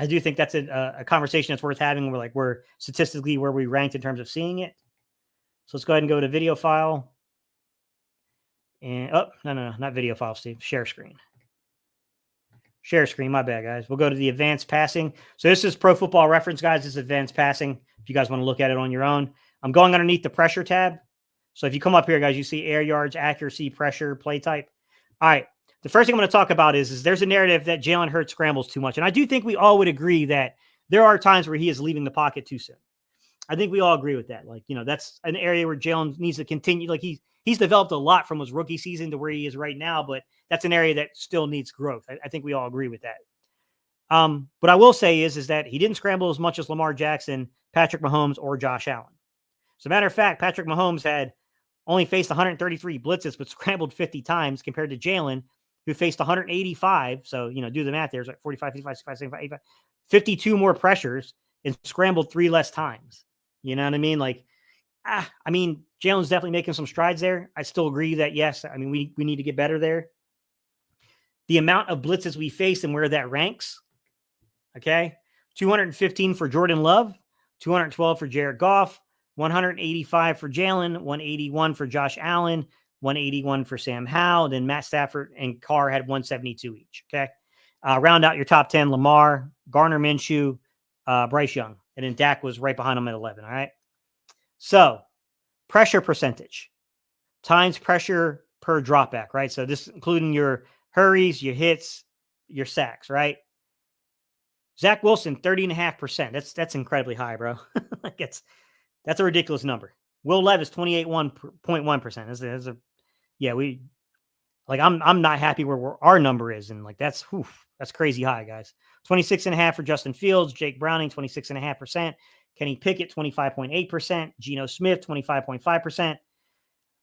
I do think that's a conversation that's worth having. We're statistically where we ranked in terms of seeing it. So let's go ahead and go to video file. And no, not video file, Steve. Share screen. Share screen. My bad, guys. We'll go to the advanced passing. So this is Pro Football Reference, guys. This is advanced passing. If you guys want to look at it on your own, I'm going underneath the pressure tab. So if you come up here, guys, you see air yards, accuracy, pressure, play type. All right. The first thing I'm going to talk about is there's a narrative that Jalen Hurts scrambles too much. And I do think we all would agree that there are times where he is leaving the pocket too soon. I think we all agree with that. Like, that's an area where Jalen needs to continue. Like he's developed a lot from his rookie season to where he is right now, but that's an area that still needs growth. I think we all agree with that. What I will say is that he didn't scramble as much as Lamar Jackson, Patrick Mahomes, or Josh Allen. As a matter of fact, Patrick Mahomes had only faced 133 blitzes, but scrambled 50 times compared to Jalen, who faced 185. So, do the math there. It's like 45, 55, 65, 75, 85, 52 more pressures and scrambled 3 less times. You know what I mean? Like, Jalen's definitely making some strides there. I still agree that, yes, we need to get better there. The amount of blitzes we face and where that ranks, okay? 215 for Jordan Love, 212 for Jared Goff, 185 for Jalen, 181 for Josh Allen, 181 for Sam Howell. Then Matt Stafford and Carr had 172 each, okay? Round out your top 10, Lamar, Garner Minshew, Bryce Young. And then Dak was right behind him at 11, all right? So, pressure percentage times pressure per dropback, right? So this including your hurries, your hits, your sacks, right? Zach Wilson, 30.5%. That's incredibly high, bro. Like that's a ridiculous number. Will Levis, 28.1%. I'm not happy where our number is. And like, that's crazy high, guys. 26.5 for Justin Fields, Jake Browning, 26.5%. Kenny Pickett, 25.8%. Geno Smith, 25.5%.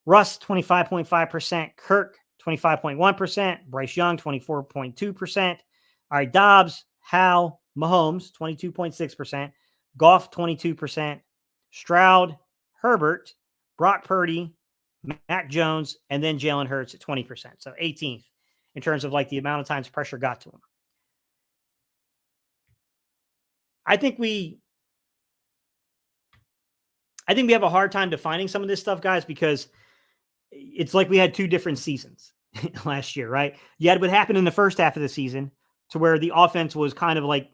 Russ, 25.5%. Kirk, 25.1%. Bryce Young, 24.2%. All right, Dobbs, Hal, Mahomes, 22.6%. Goff, 22%. Stroud, Herbert, Brock Purdy, Mac Jones, and then Jalen Hurts at 20%. So 18th in terms of like the amount of times pressure got to him. I think we have a hard time defining some of this stuff, guys, because it's like we had two different seasons last year, right? You had what happened in the first half of the season to where the offense was kind of like,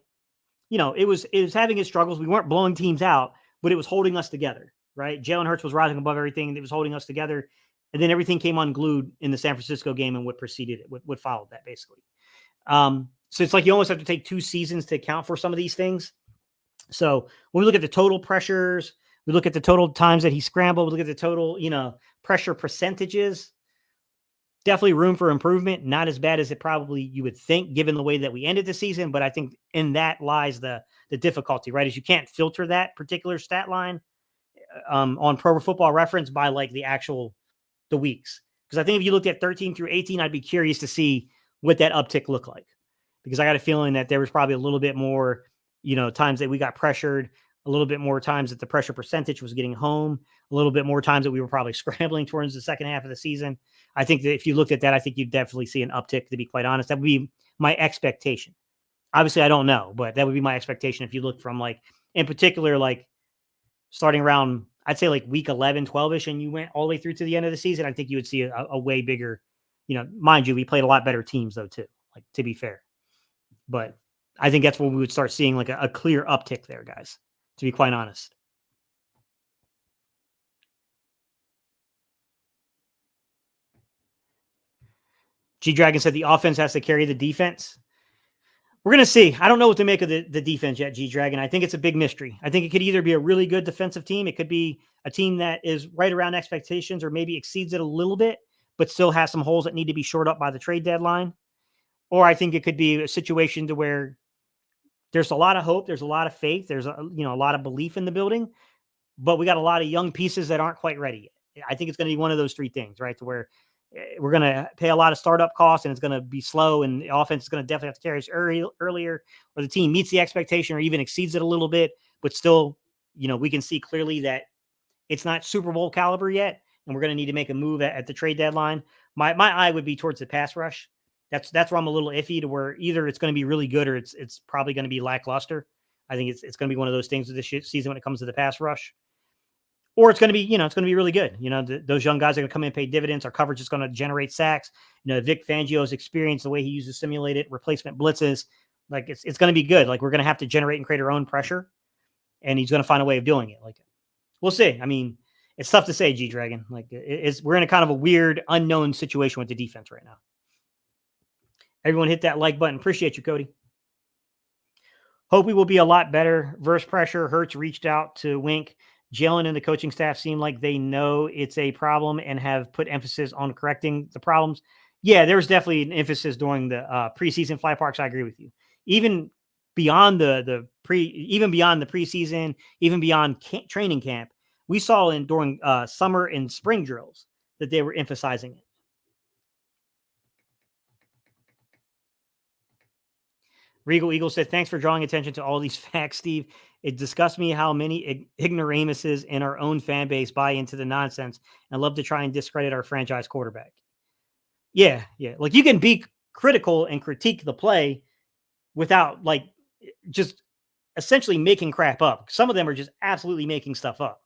it was having its struggles. We weren't blowing teams out, but it was holding us together, right? Jalen Hurts was rising above everything. It was holding us together. And then everything came unglued in the San Francisco game and what preceded it, what followed that, basically. So it's like you almost have to take two seasons to account for some of these things. So when we look at the total pressures, we look at the total times that he scrambled, we look at the total, pressure percentages, definitely room for improvement. Not as bad as it probably you would think, given the way that we ended the season. But I think in that lies the difficulty, right? Is you can't filter that particular stat line on Pro Football Reference by like the weeks. Because I think if you looked at 13 through 18, I'd be curious to see what that uptick looked like. Because I got a feeling that there was probably a little bit more, times that we got pressured, a little bit more times that the pressure percentage was getting home, a little bit more times that we were probably scrambling towards the second half of the season. I think that if you looked at that, I think you'd definitely see an uptick, to be quite honest. That would be my expectation. Obviously, I don't know, but that would be my expectation if you look from like, in particular, like starting around, I'd say like week 11, 12-ish, and you went all the way through to the end of the season, I think you would see a way bigger, mind you, we played a lot better teams though, too, like to be fair. But I think that's when we would start seeing like a clear uptick there, guys, to be quite honest. G-Dragon said the offense has to carry the defense. We're going to see. I don't know what to make of the defense yet, G-Dragon. I think it's a big mystery. I think it could either be a really good defensive team. It could be a team that is right around expectations or maybe exceeds it a little bit, but still has some holes that need to be shored up by the trade deadline. Or I think it could be a situation to where there's a lot of hope. There's a lot of faith. There's a lot of belief in the building, but we got a lot of young pieces that aren't quite ready yet. I think it's going to be one of those three things, right? To where we're going to pay a lot of startup costs and it's going to be slow, and the offense is going to definitely have to carry us earlier, or the team meets the expectation or even exceeds it a little bit, but still, we can see clearly that it's not Super Bowl caliber yet, and we're going to need to make a move at the trade deadline. My eye would be towards the pass rush. That's where I'm a little iffy, to where either it's going to be really good or it's probably going to be lackluster. I think it's going to be one of those things with this season when it comes to the pass rush. Or it's going to be, it's going to be really good. Those young guys are going to come in and pay dividends. Our coverage is going to generate sacks. Vic Fangio's experience, the way he uses simulated replacement blitzes, like it's going to be good. Like we're going to have to generate and create our own pressure, and he's going to find a way of doing it. Like we'll see. I mean, it's tough to say, G-Dragon. Like we're in a kind of a weird, unknown situation with the defense right now. Everyone hit that like button. Appreciate you, Cody. Hope we will be a lot better versus pressure. Hurts reached out to Wink. Jaylen and the coaching staff seem like they know it's a problem and have put emphasis on correcting the problems. Yeah, there was definitely an emphasis during the preseason fly parks. I agree with you. Even beyond the preseason, even beyond training camp, we saw during summer and spring drills that they were emphasizing it. Regal Eagle said, thanks for drawing attention to all these facts, Steve. It disgusts me how many ignoramuses in our own fan base buy into the nonsense and love to try and discredit our franchise quarterback. Yeah. Like you can be critical and critique the play without like just essentially making crap up. Some of them are just absolutely making stuff up.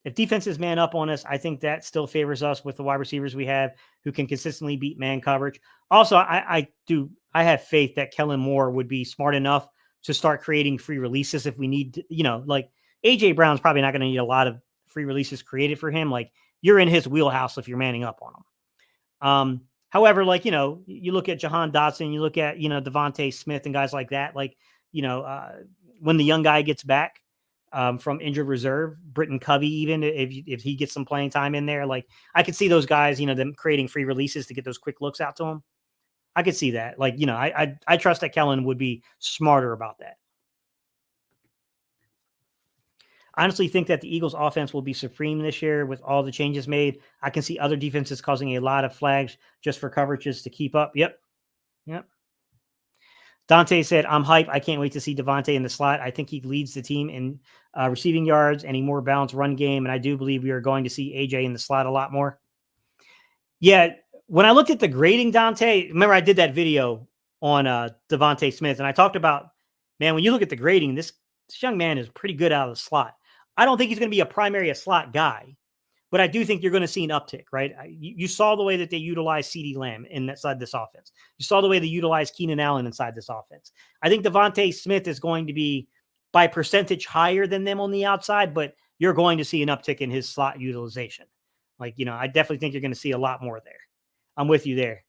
If defenses man up on us, I think that still favors us with the wide receivers we have who can consistently beat man coverage. Also, I have faith that Kellen Moore would be smart enough to start creating free releases if we need to, like AJ Brown's probably not going to need a lot of free releases created for him. Like you're in his wheelhouse if you're manning up on him. However, like, you look at Jahan Dotson, you look at, Devontae Smith and guys like that, like, when the young guy gets back from injured reserve, Britton Covey, even if he gets some playing time in there, like I could see those guys, them creating free releases to get those quick looks out to him. I could see that. Like, I trust that Kellen would be smarter about that. honestly think that the Eagles offense will be supreme this year with all the changes made. I can see other defenses causing a lot of flags just for coverages to keep up. Yep. Dante said, I'm hype. I can't wait to see Devontae in the slot. I think he leads the team in receiving yards and a more balanced run game. And I do believe we are going to see AJ in the slot a lot more. Yeah. When I looked at the grading, Dante, remember I did that video on Devontae Smith. And I talked about, man, when you look at the grading, this young man is pretty good out of the slot. I don't think he's going to be a slot guy. But I do think you're going to see an uptick, right? You saw the way that they utilize CeeDee Lamb inside this offense. You saw the way they utilize Keenan Allen inside this offense. I think Devontae Smith is going to be by percentage higher than them on the outside, but you're going to see an uptick in his slot utilization. Like, I definitely think you're going to see a lot more there. I'm with you there.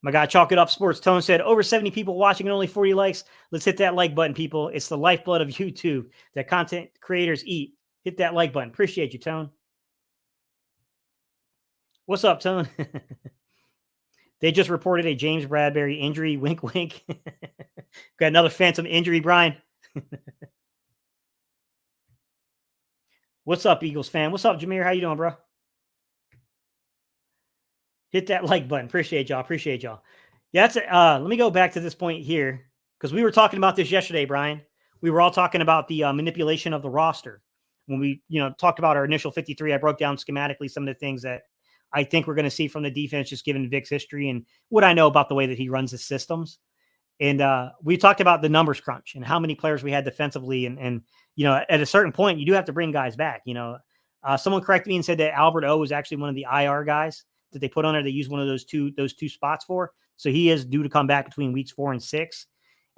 My guy, Chalk It Up Sports Tone said, over 70 people watching and only 40 likes. Let's hit that like button, people. It's the lifeblood of YouTube that content creators eat. Hit that like button. Appreciate you, Tone. What's up, Tone? They just reported a James Bradbury injury. Wink, wink. Got another phantom injury, Brian. What's up, Eagles fan? What's up, Jameer? How you doing, bro? Hit that like button. Appreciate y'all. Yeah, that's let me go back to this point here because we were talking about this yesterday, Brian. We were all talking about the manipulation of the roster. When we, talked about our initial 53, I broke down schematically some of the things that I think we're going to see from the defense, just given Vic's history and what I know about the way that he runs his systems. And we talked about the numbers crunch and how many players we had defensively. And at a certain point, you do have to bring guys back. Someone corrected me and said that Albert O was actually one of the IR guys that they put on there. They used one of those two spots for. So he is due to come back between weeks 4 and 6.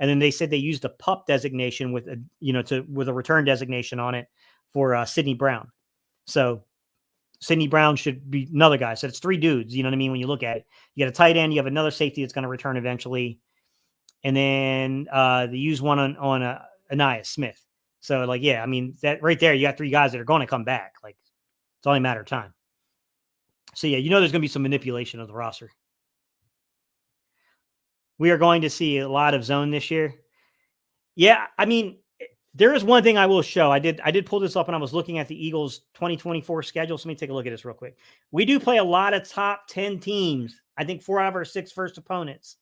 And then they said they used a PUP designation with a return designation on it for Sidney Brown. So Sidney Brown should be another guy. So it's 3 dudes, you know what I mean? When you look at it, you got a tight end, you have another safety that's going to return eventually. And then they use one on Anais Smith. So that right there, you got 3 guys that are going to come back. Like it's only a matter of time. So yeah, there's going to be some manipulation of the roster. We are going to see a lot of zone this year. Yeah. There is one thing I will show. I did pull this up and I was looking at the Eagles 2024 schedule. So let me take a look at this real quick. We do play a lot of top 10 teams. I think 4 out of our 6 first opponents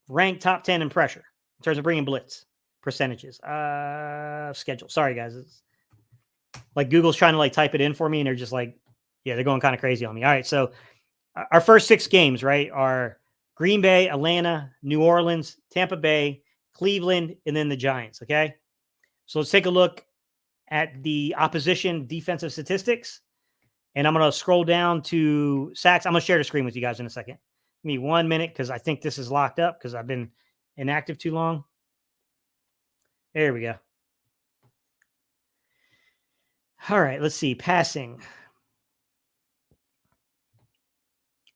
ranked top 10 in pressure in terms of bringing blitz percentages. Schedule. Sorry, guys. It's like Google's trying to type it in for me and they're just they're going kind of crazy on me. All right. So our first 6 games, right, are Green Bay, Atlanta, New Orleans, Tampa Bay, Cleveland, and then the Giants. Okay. So let's take a look at the opposition defensive statistics. And I'm going to scroll down to sacks. I'm going to share the screen with you guys in a second. Give me 1 minute because I think this is locked up because I've been inactive too long. There we go. All right. Let's see. Passing.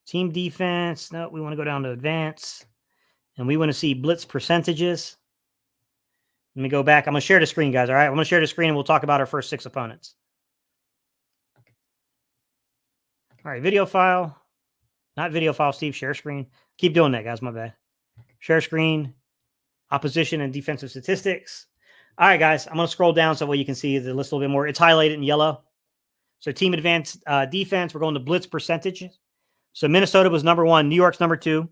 Team defense. No, we want to go down to advance. And we want to see blitz percentages. Let me go back. I'm going to share the screen, guys. All right. I'm going to share the screen and we'll talk about our first 6 opponents. All right. Video file. Not video file, Steve. Share screen. Keep doing that, guys. My bad. Share screen. Opposition and defensive statistics. All right, guys. I'm going to scroll down so you can see the list a little bit more. It's highlighted in yellow. So team advanced defense. We're going to blitz percentages. So Minnesota was number 1. New York's number 2.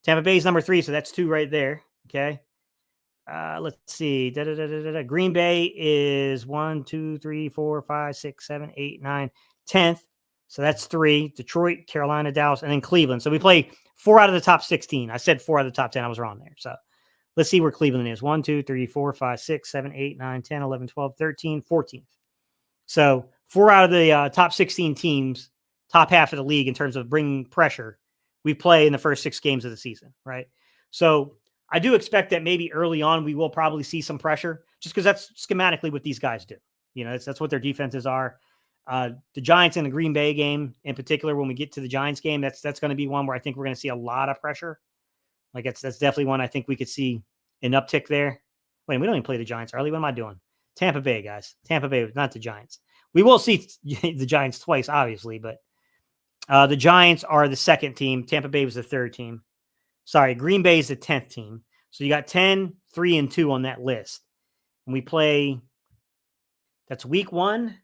Tampa Bay's number 3, so that's 2 right there. Okay. Let's see. Green Bay is 1, 2, 3, 4, 5, 6, 7, 8, 9, 10th. So that's 3. Detroit, Carolina, Dallas, and then Cleveland. So we play 4 out of the top 16. I said 4 out of the top 10. I was wrong there. So let's see where Cleveland is. 1, 2, 3, 4, 5, 6, 7, 8, 9, 10, 11, 12, 13, 14th. So 4 out of the top 16 teams, top half of the league in terms of bringing pressure, we play in the first 6 games of the season, right? So I do expect that maybe early on we will probably see some pressure just because that's schematically what these guys do. That's what their defenses are. The Giants in the Green Bay game in particular, when we get to the Giants game, that's going to be one where I think we're going to see a lot of pressure. That's definitely one I think we could see an uptick there. Wait, we don't even play the Giants early. What am I doing? Tampa Bay, guys. Tampa Bay, not the Giants. We will see the Giants twice, obviously, but the Giants are the 2nd team. Tampa Bay was the 3rd team. Sorry, Green Bay is the 10th team. So you got 10, 3, and 2 on that list. And we play, that's week 1.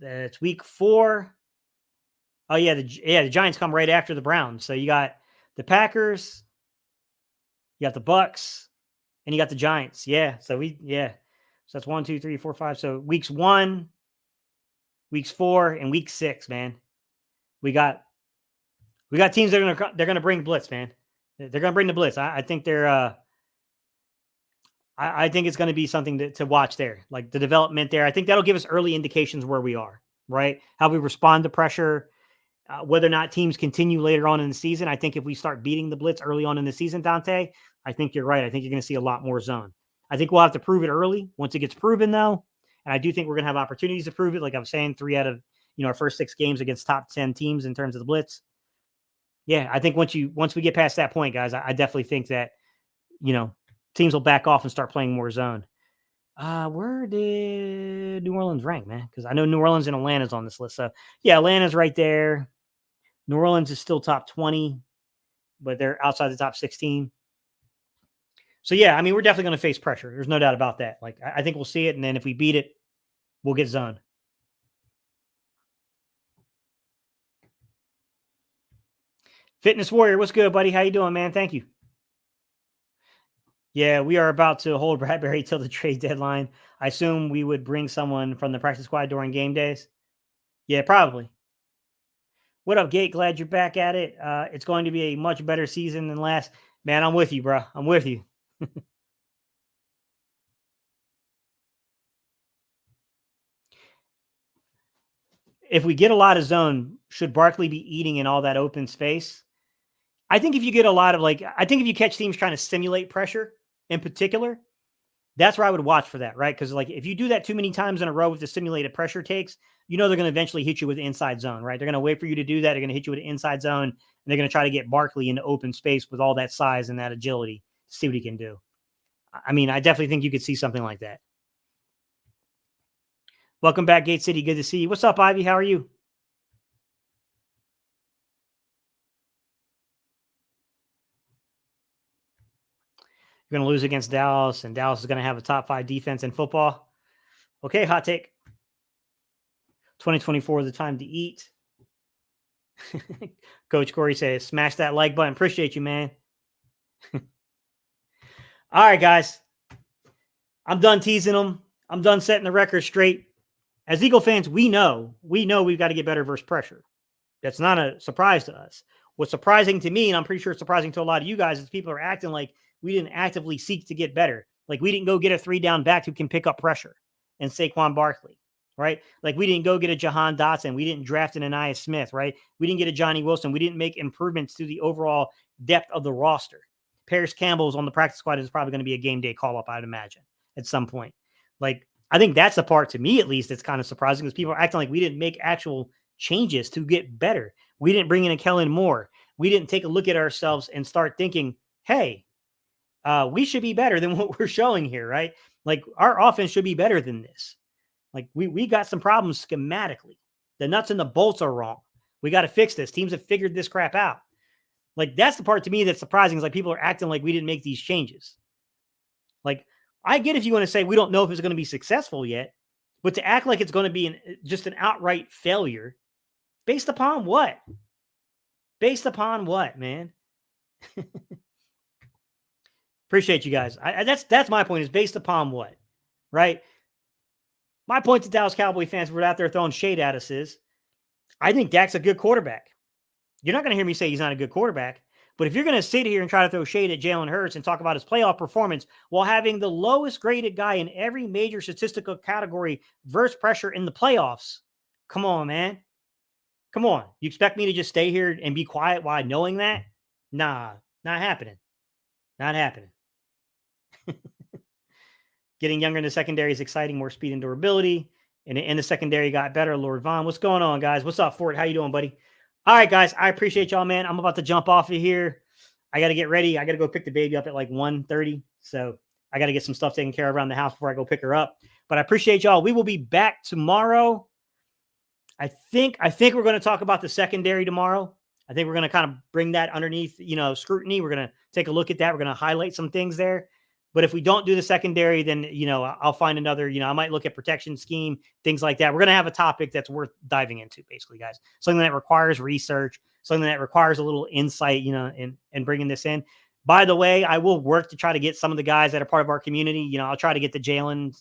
That's week 4. Oh, yeah, the Giants come right after the Browns. So you got the Packers, you got the Bucks, and you got the Giants. Yeah. So that's 1, 2, 3, 4, 5. So weeks 1, weeks 4, and week 6, man. We got teams that are they're gonna bring blitz, man. They're gonna bring the blitz. I think I think it's going to be something to watch there, like the development there. I think that'll give us early indications where we are, right? How we respond to pressure, whether or not teams continue later on in the season. I think if we start beating the blitz early on in the season, Dante, I think you're right. I think you're going to see a lot more zone. I think we'll have to prove it early. Once it gets proven, though, and I do think we're going to have opportunities to prove it. Like I'm saying, 3 out of our first 6 games against top 10 teams in terms of the blitz. Yeah, I think once we get past that point, guys, I definitely think that teams will back off and start playing more zone. Where did New Orleans rank, man? Because I know New Orleans and Atlanta's on this list. So yeah, Atlanta's right there. New Orleans is still top 20, but they're outside the top 16. So yeah, I mean, we're definitely going to face pressure. There's no doubt about that. Like I think we'll see it, and then if we beat it, we'll get zone. Fitness Warrior, what's good, buddy? How you doing, man? Thank you. Yeah, we are about to hold Bradbury till the trade deadline. I assume we would bring someone from the practice squad during game days. Yeah, probably. What up, Gate? Glad you're back at it. It's going to be a much better season than last. Man, I'm with you, bro. I'm with you. If we get a lot of zone, should Barkley be eating in all that open space? I think if you get a lot of I think if you catch teams trying to simulate pressure in particular, that's where I would watch for that, right? Because if you do that too many times in a row with the simulated pressure takes, they're going to eventually hit you with the inside zone, right? They're going to wait for you to do that. They're going to hit you with the inside zone, and they're going to try to get Barkley into open space with all that size and that agility to see what he can do. I mean, I definitely think you could see something like that. Welcome back, Gate City. Good to see you. What's up, Ivy? How are you? You're going to lose against Dallas, and Dallas is going to have a top 5 defense in football. Okay, hot take. 2024 is the time to eat. Coach Corey says, smash that like button. Appreciate you, man. All right, guys. I'm done teasing them. I'm done setting the record straight. As Eagle fans, we know we've got to get better versus pressure. That's not a surprise to us. What's surprising to me, and I'm pretty sure it's surprising to a lot of you guys, is people are acting like we didn't actively seek to get better. Like we didn't go get a 3-down back who can pick up pressure and Saquon Barkley, right? Like we didn't go get a Jahan Dotson. We didn't draft an Anais Smith, right? We didn't get a Johnny Wilson. We didn't make improvements to the overall depth of the roster. Paris Campbell's on the practice squad is probably going to be a game day call-up, I'd imagine, at some point. Like, I think that's the part, to me at least, that's kind of surprising because people are acting like we didn't make actual changes to get better. We didn't bring in a Kellen Moore. We didn't take a look at ourselves and start thinking, hey, we should be better than what we're showing here, right? Like our offense should be better than this. Like we got some problems schematically. The nuts and the bolts are wrong. We got to fix this. Teams have figured this crap out. Like that's the part to me that's surprising is like people are acting like we didn't make these changes. Like I get if you want to say we don't know if it's going to be successful yet, but to act like it's going to be just an outright failure based upon what? Based upon what, man? Appreciate you guys. That's my point is based upon what, right? My point to Dallas Cowboy fans who are out there throwing shade at us is I think Dak's a good quarterback. You're not going to hear me say he's not a good quarterback, but if you're going to sit here and try to throw shade at Jalen Hurts and talk about his playoff performance while having the lowest graded guy in every major statistical category versus pressure in the playoffs, come on, man. Come on. You expect me to just stay here and be quiet while knowing that? Nah, not happening. Not happening. Getting younger in the secondary is exciting, more speed and durability. And in the secondary got better. Lord Vaughn, what's going on, guys? What's up, Ford? How you doing, buddy? All right, guys. I appreciate y'all, man. I'm about to jump off of here. I got to get ready. I got to go pick the baby up at like 1:30. So I got to get some stuff taken care of around the house before I go pick her up. But I appreciate y'all. We will be back tomorrow. I think we're going to talk about the secondary tomorrow. I think we're going to kind of bring that underneath, scrutiny. We're going to take a look at that. We're going to highlight some things there. But if we don't do the secondary, then, I'll find another, I might look at protection scheme, things like that. We're going to have a topic that's worth diving into, basically, guys. Something that requires research, something that requires a little insight, in bringing this in. By the way, I will work to try to get some of the guys that are part of our community. I'll try to get the Jaylen,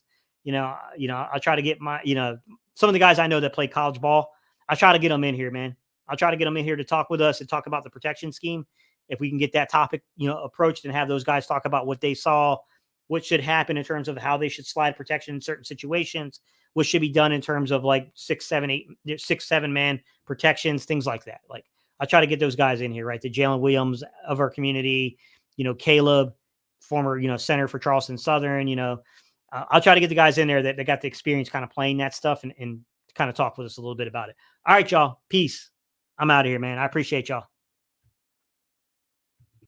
I'll try to get some of the guys I know that play college ball. I'll try to get them in here, man. I'll try to get them in here to talk with us and talk about the protection scheme. If we can get that topic, approached and have those guys talk about what they saw, what should happen in terms of how they should slide protection in certain situations, what should be done in terms of like 6-7 man protections, things like that. Like, I'll try to get those guys in here, right? The Jalen Williams of our community, Caleb, former, center for Charleston Southern, I'll try to get the guys in there that got the experience kind of playing that stuff and kind of talk with us a little bit about it. All right, y'all. Peace. I'm out of here, man. I appreciate y'all.